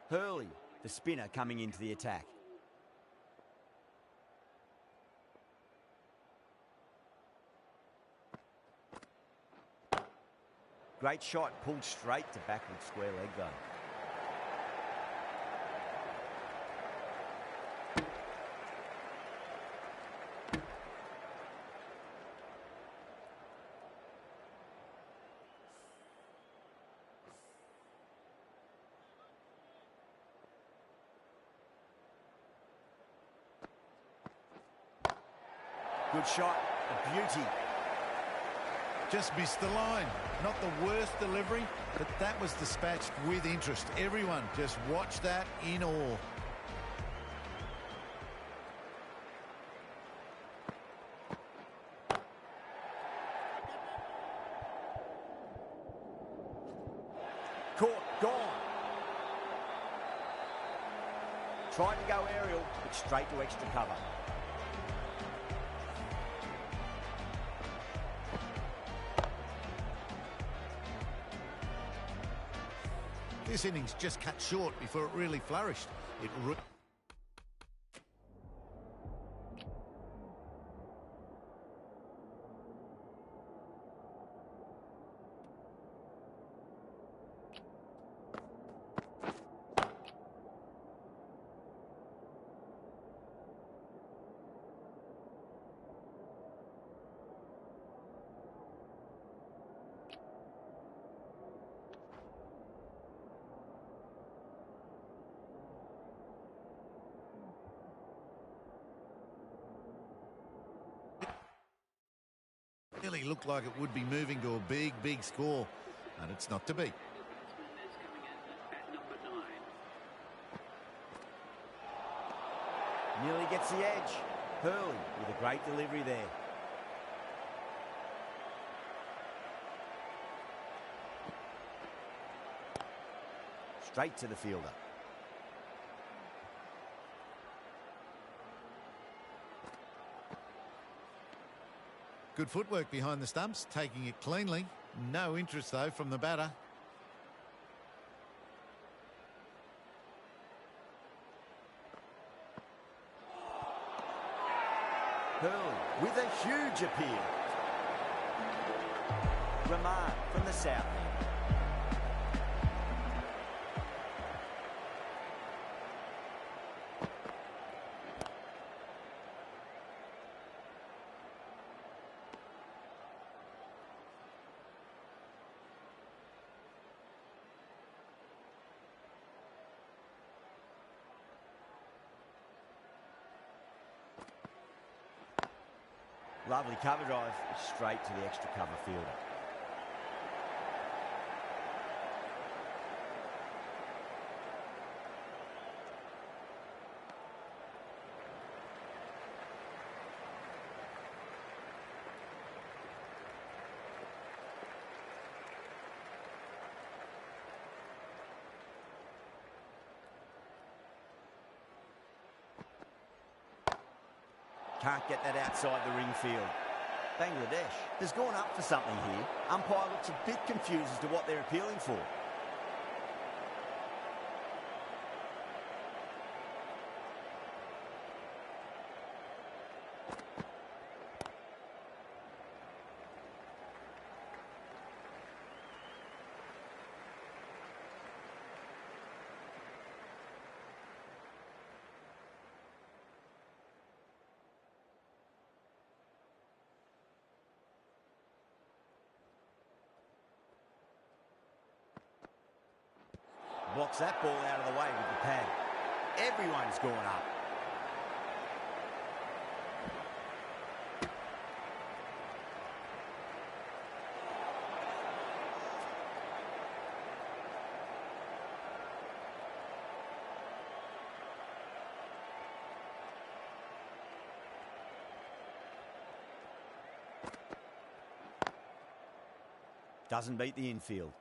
Hurley, the spinner, coming into the attack. Great shot, pulled straight to backward square leg though. Good shot. A beauty. Just missed the line. Not the worst delivery, but that was dispatched with interest. Everyone just watched that in awe. Caught, gone. Tried to go aerial, but straight to extra cover. This innings just cut short before it really flourished. Really looked like it would be moving to a big, big score, and it's not to be. Nearly gets the edge. Hurley with a great delivery there. Straight to the fielder. Good footwork behind the stumps, taking it cleanly. No interest, though, from the batter. Hurley with a huge appeal. Ramad from the south. Lovely cover drive, straight to the extra cover fielder. Can't get that outside the ring field. Bangladesh has gone up for something here. Umpire looks a bit confused as to what they're appealing for. Blocks that ball out of the way with the pad. Everyone's gone up. Doesn't beat the infield.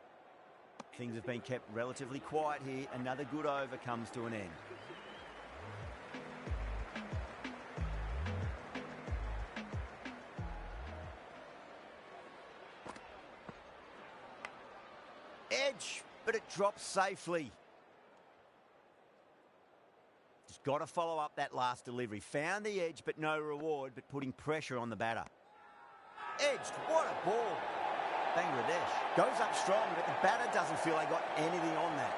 Things have been kept relatively quiet here. Another good over comes to an end. Edge, but it drops safely. Just got to follow up that last delivery. Found the edge, but no reward, but putting pressure on the batter. Edged, what a ball. Bangladesh goes up strong, but the batter doesn't feel they got anything on that.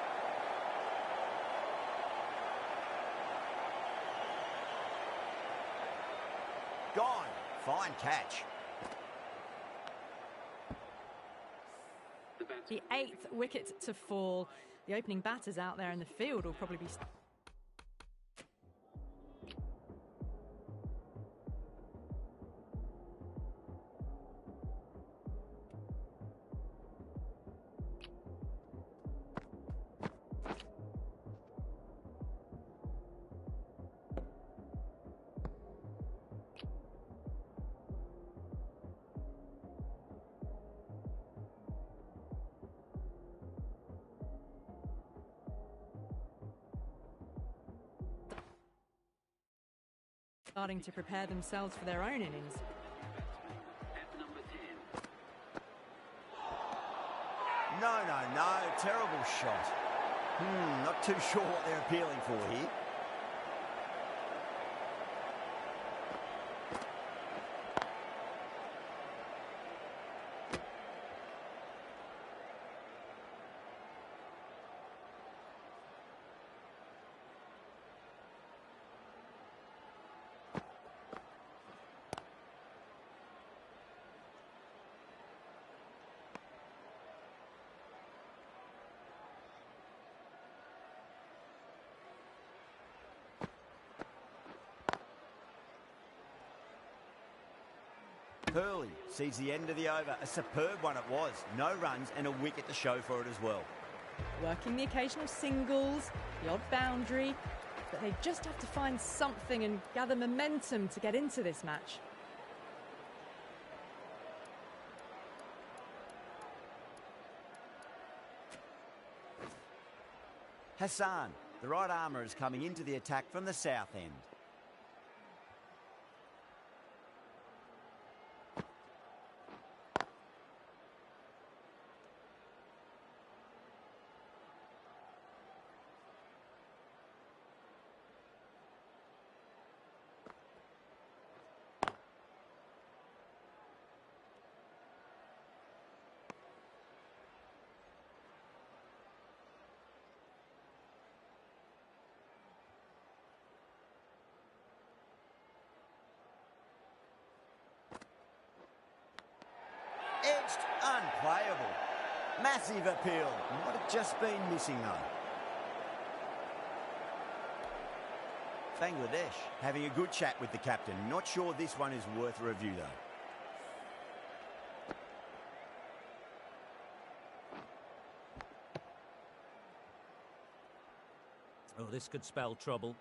Gone. Fine catch. The 8th wicket to fall. The opening batters out there in the field will probably be... starting to prepare themselves for their own innings. At number 10. No. Terrible shot. Not too sure what they're appealing for here. Hurley sees the end of the over. A superb one it was. No runs and a wicket to show for it as well. Working the occasional singles, the odd boundary, but they just have to find something and gather momentum to get into this match. Hassan, the right armour, is coming into the attack from the south end. Edged, unplayable. Massive appeal. Might have just been missing though. Bangladesh having a good chat with the captain. Not sure this one is worth a review though. Oh, this could spell trouble.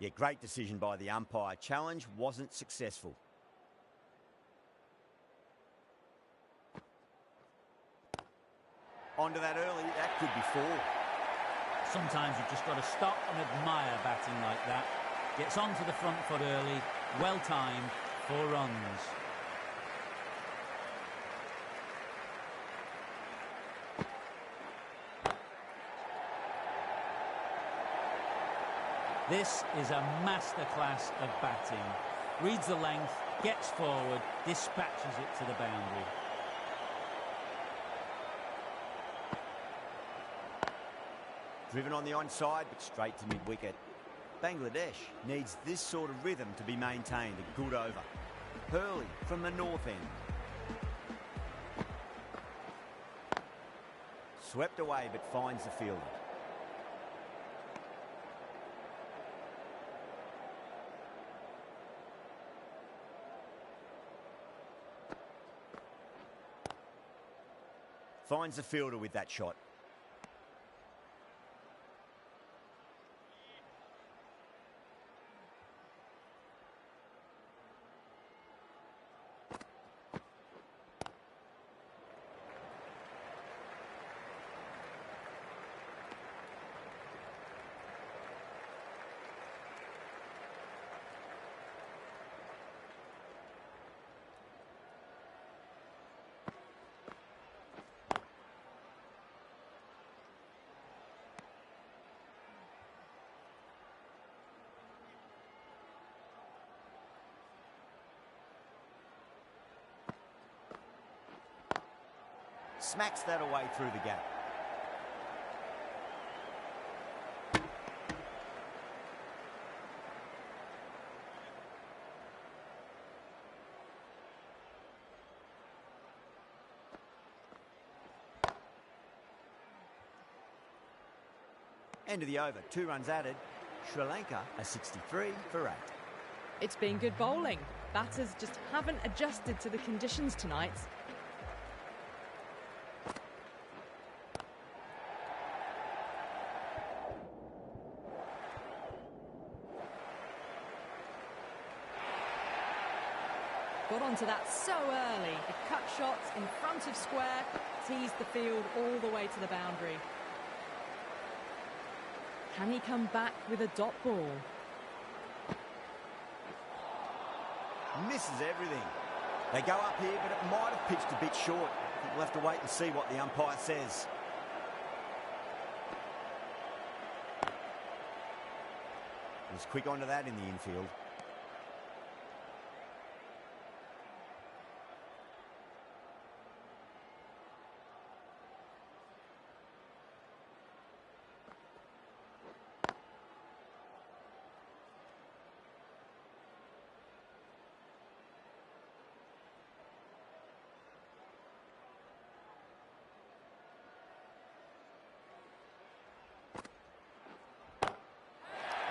Yeah, great decision by the umpire. Challenge wasn't successful. Onto that early, that could be 4. Sometimes you've just got to stop and admire batting like that. Gets onto the front foot early, well timed, 4 runs. This is a masterclass of batting. Reads the length, gets forward, dispatches it to the boundary. Driven on the onside, but straight to mid-wicket. Bangladesh needs this sort of rhythm to be maintained. A good over. Hurley from the north end. Swept away, but finds the fielder. Finds the fielder with that shot. Smacks that away through the gap. End of the over, 2 runs added. Sri Lanka are 63 for 8. It's been good bowling. Batters just haven't adjusted to the conditions tonight. Got onto that so early. The cut shot in front of square teased the field all the way to the boundary. Can he come back with a dot ball? Misses everything. They go up here, but it might have pitched a bit short. I think we'll have to wait and see what the umpire says. He's quick onto that in the infield.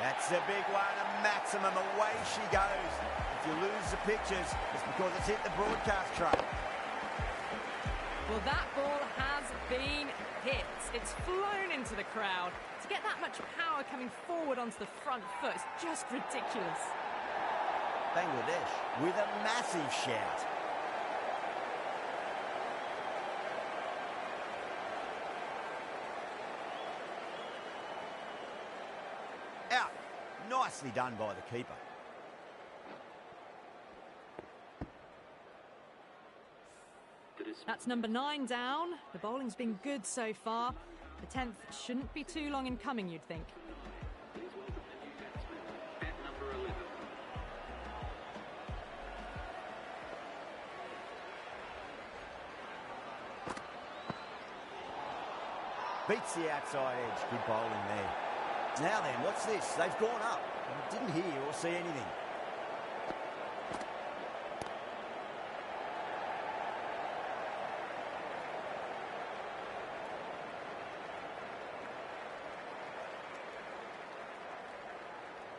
That's a big one, a maximum. Away she goes. If you lose the pictures, it's because it's hit the broadcast truck. Well, that ball has been hit. It's flown into the crowd. To get that much power coming forward onto the front foot is just ridiculous. Bangladesh with a massive shout. Out. Nicely done by the keeper. That's number 9 down. The bowling's been good so far. The 10th shouldn't be too long in coming, you'd think. Please welcome the new batsman, at number 11. Beats the outside edge. Good bowling there. Now then, what's this? They've gone up. Didn't hear or see anything.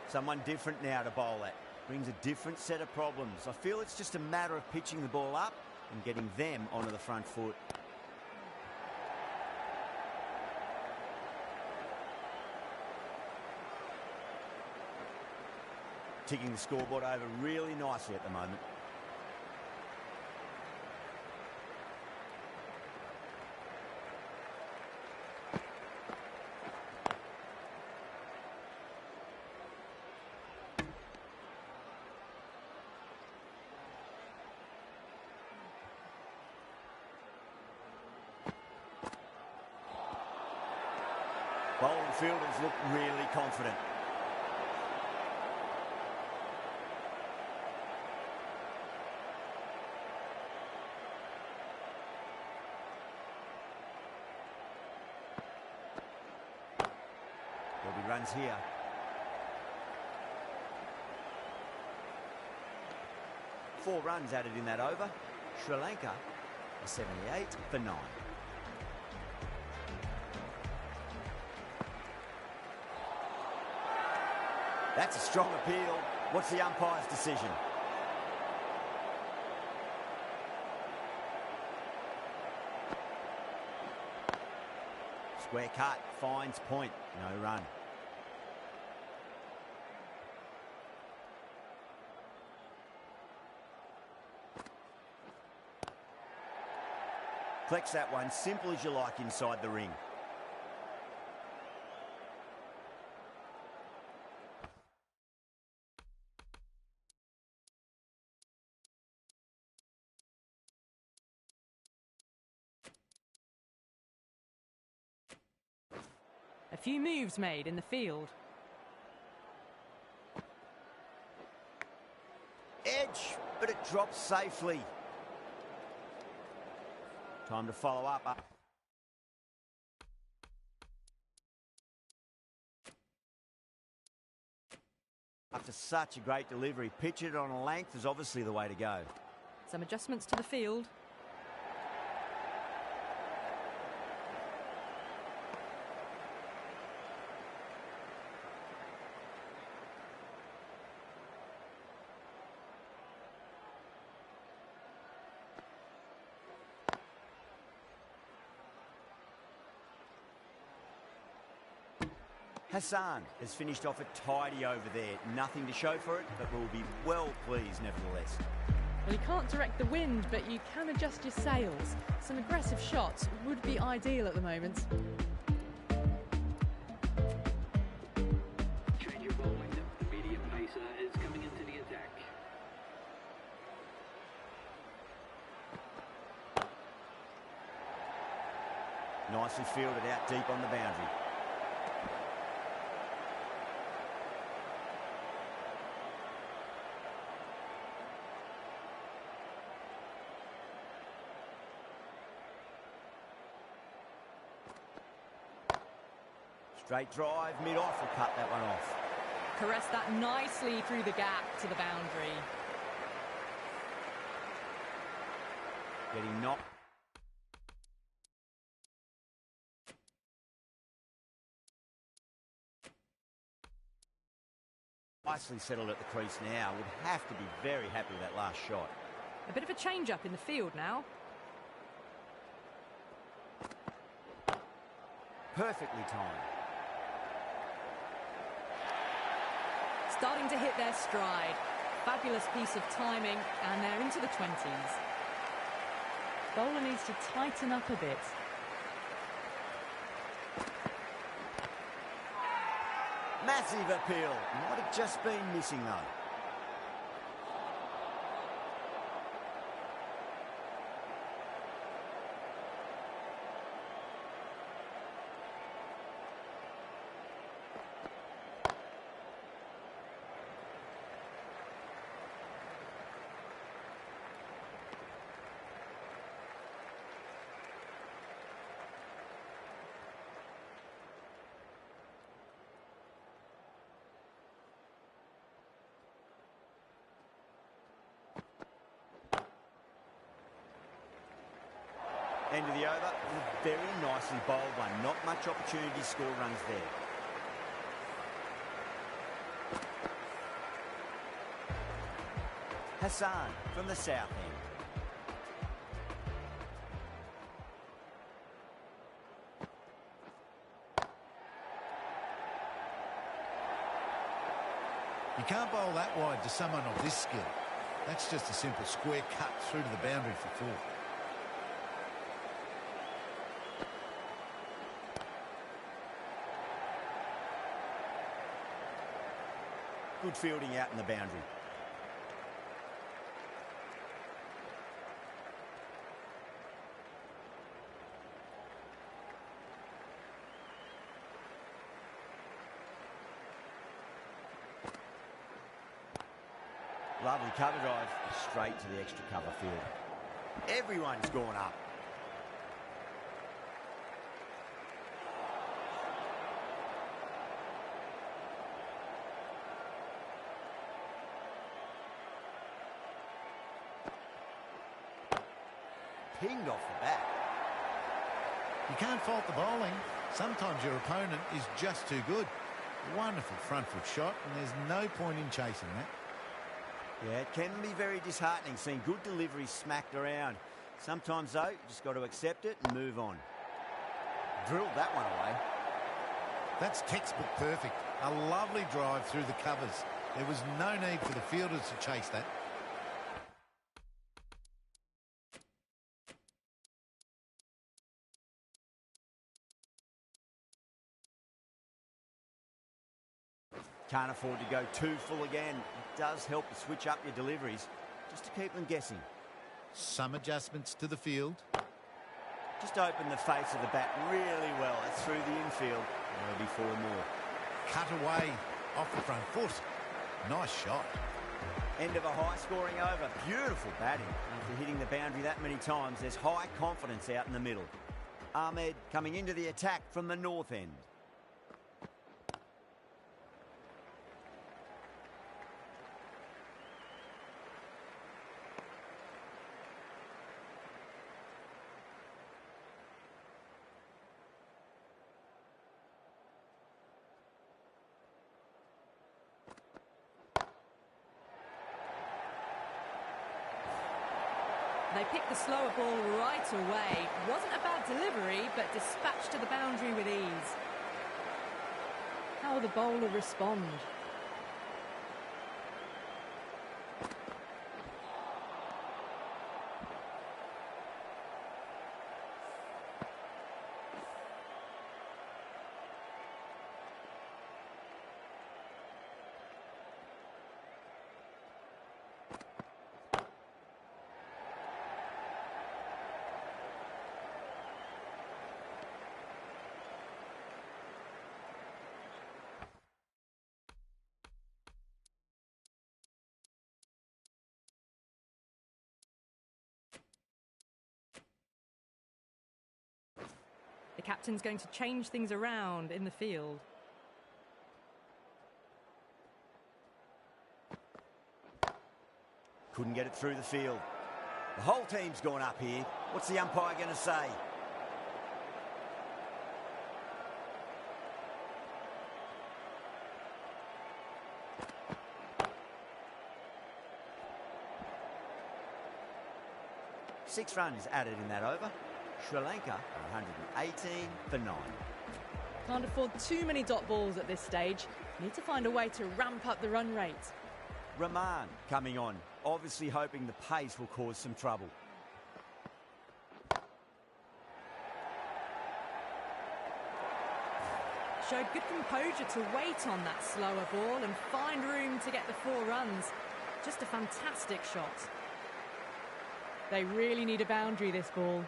Someone different now to bowl at. Brings a different set of problems. I feel it's just a matter of pitching the ball up and getting them onto the front foot. Ticking the scoreboard over really nicely at the moment. Bowling fielders look really confident. There'll be runs here. Four runs added in that over. Sri Lanka are 78 for 9. That's a strong appeal. What's the umpire's decision? Square cut, finds point, no run. Flex that one, simple as you like inside the ring. A few moves made in the field. Edge, but it drops safely. Time to follow up. After such a great delivery, pitch it on a length is obviously the way to go. Some adjustments to the field. Hassan has finished off a tidy over there. Nothing to show for it, but will be well pleased nevertheless. Well, you can't direct the wind, but you can adjust your sails. Some aggressive shots would be ideal at the moment. Change your bowling. The medium pacer is coming into the attack. Nicely fielded out deep on the boundary. Straight drive, mid-off, will cut that one off. Caress that nicely through the gap to the boundary. Getting knocked. Nicely settled at the crease now. Would have to be very happy with that last shot. A bit of a change-up in the field now. Perfectly timed. Starting to hit their stride. Fabulous piece of timing, and they're into the 20s. Bowler needs to tighten up a bit. Massive appeal. Might have just been missing though. End of the over, a very nicely bowled one. Not much opportunity to score runs there. Hassan from the south end. You can't bowl that wide to someone of this skill. That's just a simple square cut through to the boundary for 4. Good fielding out in the boundary. Lovely cover drive, straight to the extra cover field. Everyone's gone up. Pinged off the bat. You can't fault the bowling. Sometimes your opponent is just too good. Wonderful front foot shot, and there's no point in chasing that. Yeah, it can be very disheartening seeing good deliveries smacked around. Sometimes, though, you just got to accept it and move on. Drilled that one away. That's textbook perfect. A lovely drive through the covers. There was no need for the fielders to chase that. Can't afford to go too full again. It does help to switch up your deliveries, just to keep them guessing. Some adjustments to the field. Just open the face of the bat really well. That's through the infield. There'll be 4 more. Cut away off the front foot. Nice shot. End of a high-scoring over. Beautiful batting. After hitting the boundary that many times, there's high confidence out in the middle. Ahmed coming into the attack from the north end. They picked the slower ball right away. Wasn't a bad delivery, but dispatched to the boundary with ease. How how the bowler respond. The captain's going to change things around in the field. Couldn't get it through the field. The whole team's gone up here. What's the umpire going to say? Six runs added in that over. Sri Lanka are 118 for 9. Can't afford too many dot balls at this stage. Need to find a way to ramp up the run rate. Rahman coming on, obviously hoping the pace will cause some trouble. Showed good composure to wait on that slower ball and find room to get the 4 runs. Just a fantastic shot. They really need a boundary, this ball.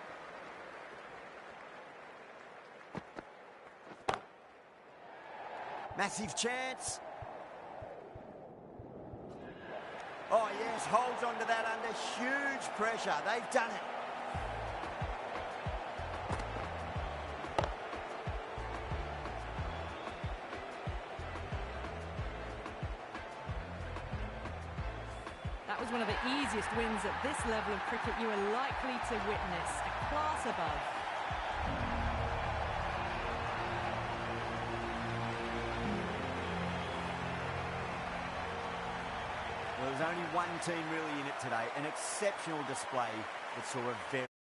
Massive chance. Oh yes, holds on to that under huge pressure. They've done it. That was one of the easiest wins at this level of cricket you are likely to witness. A class above. Well, there was only one team really in it today. An exceptional display that saw a very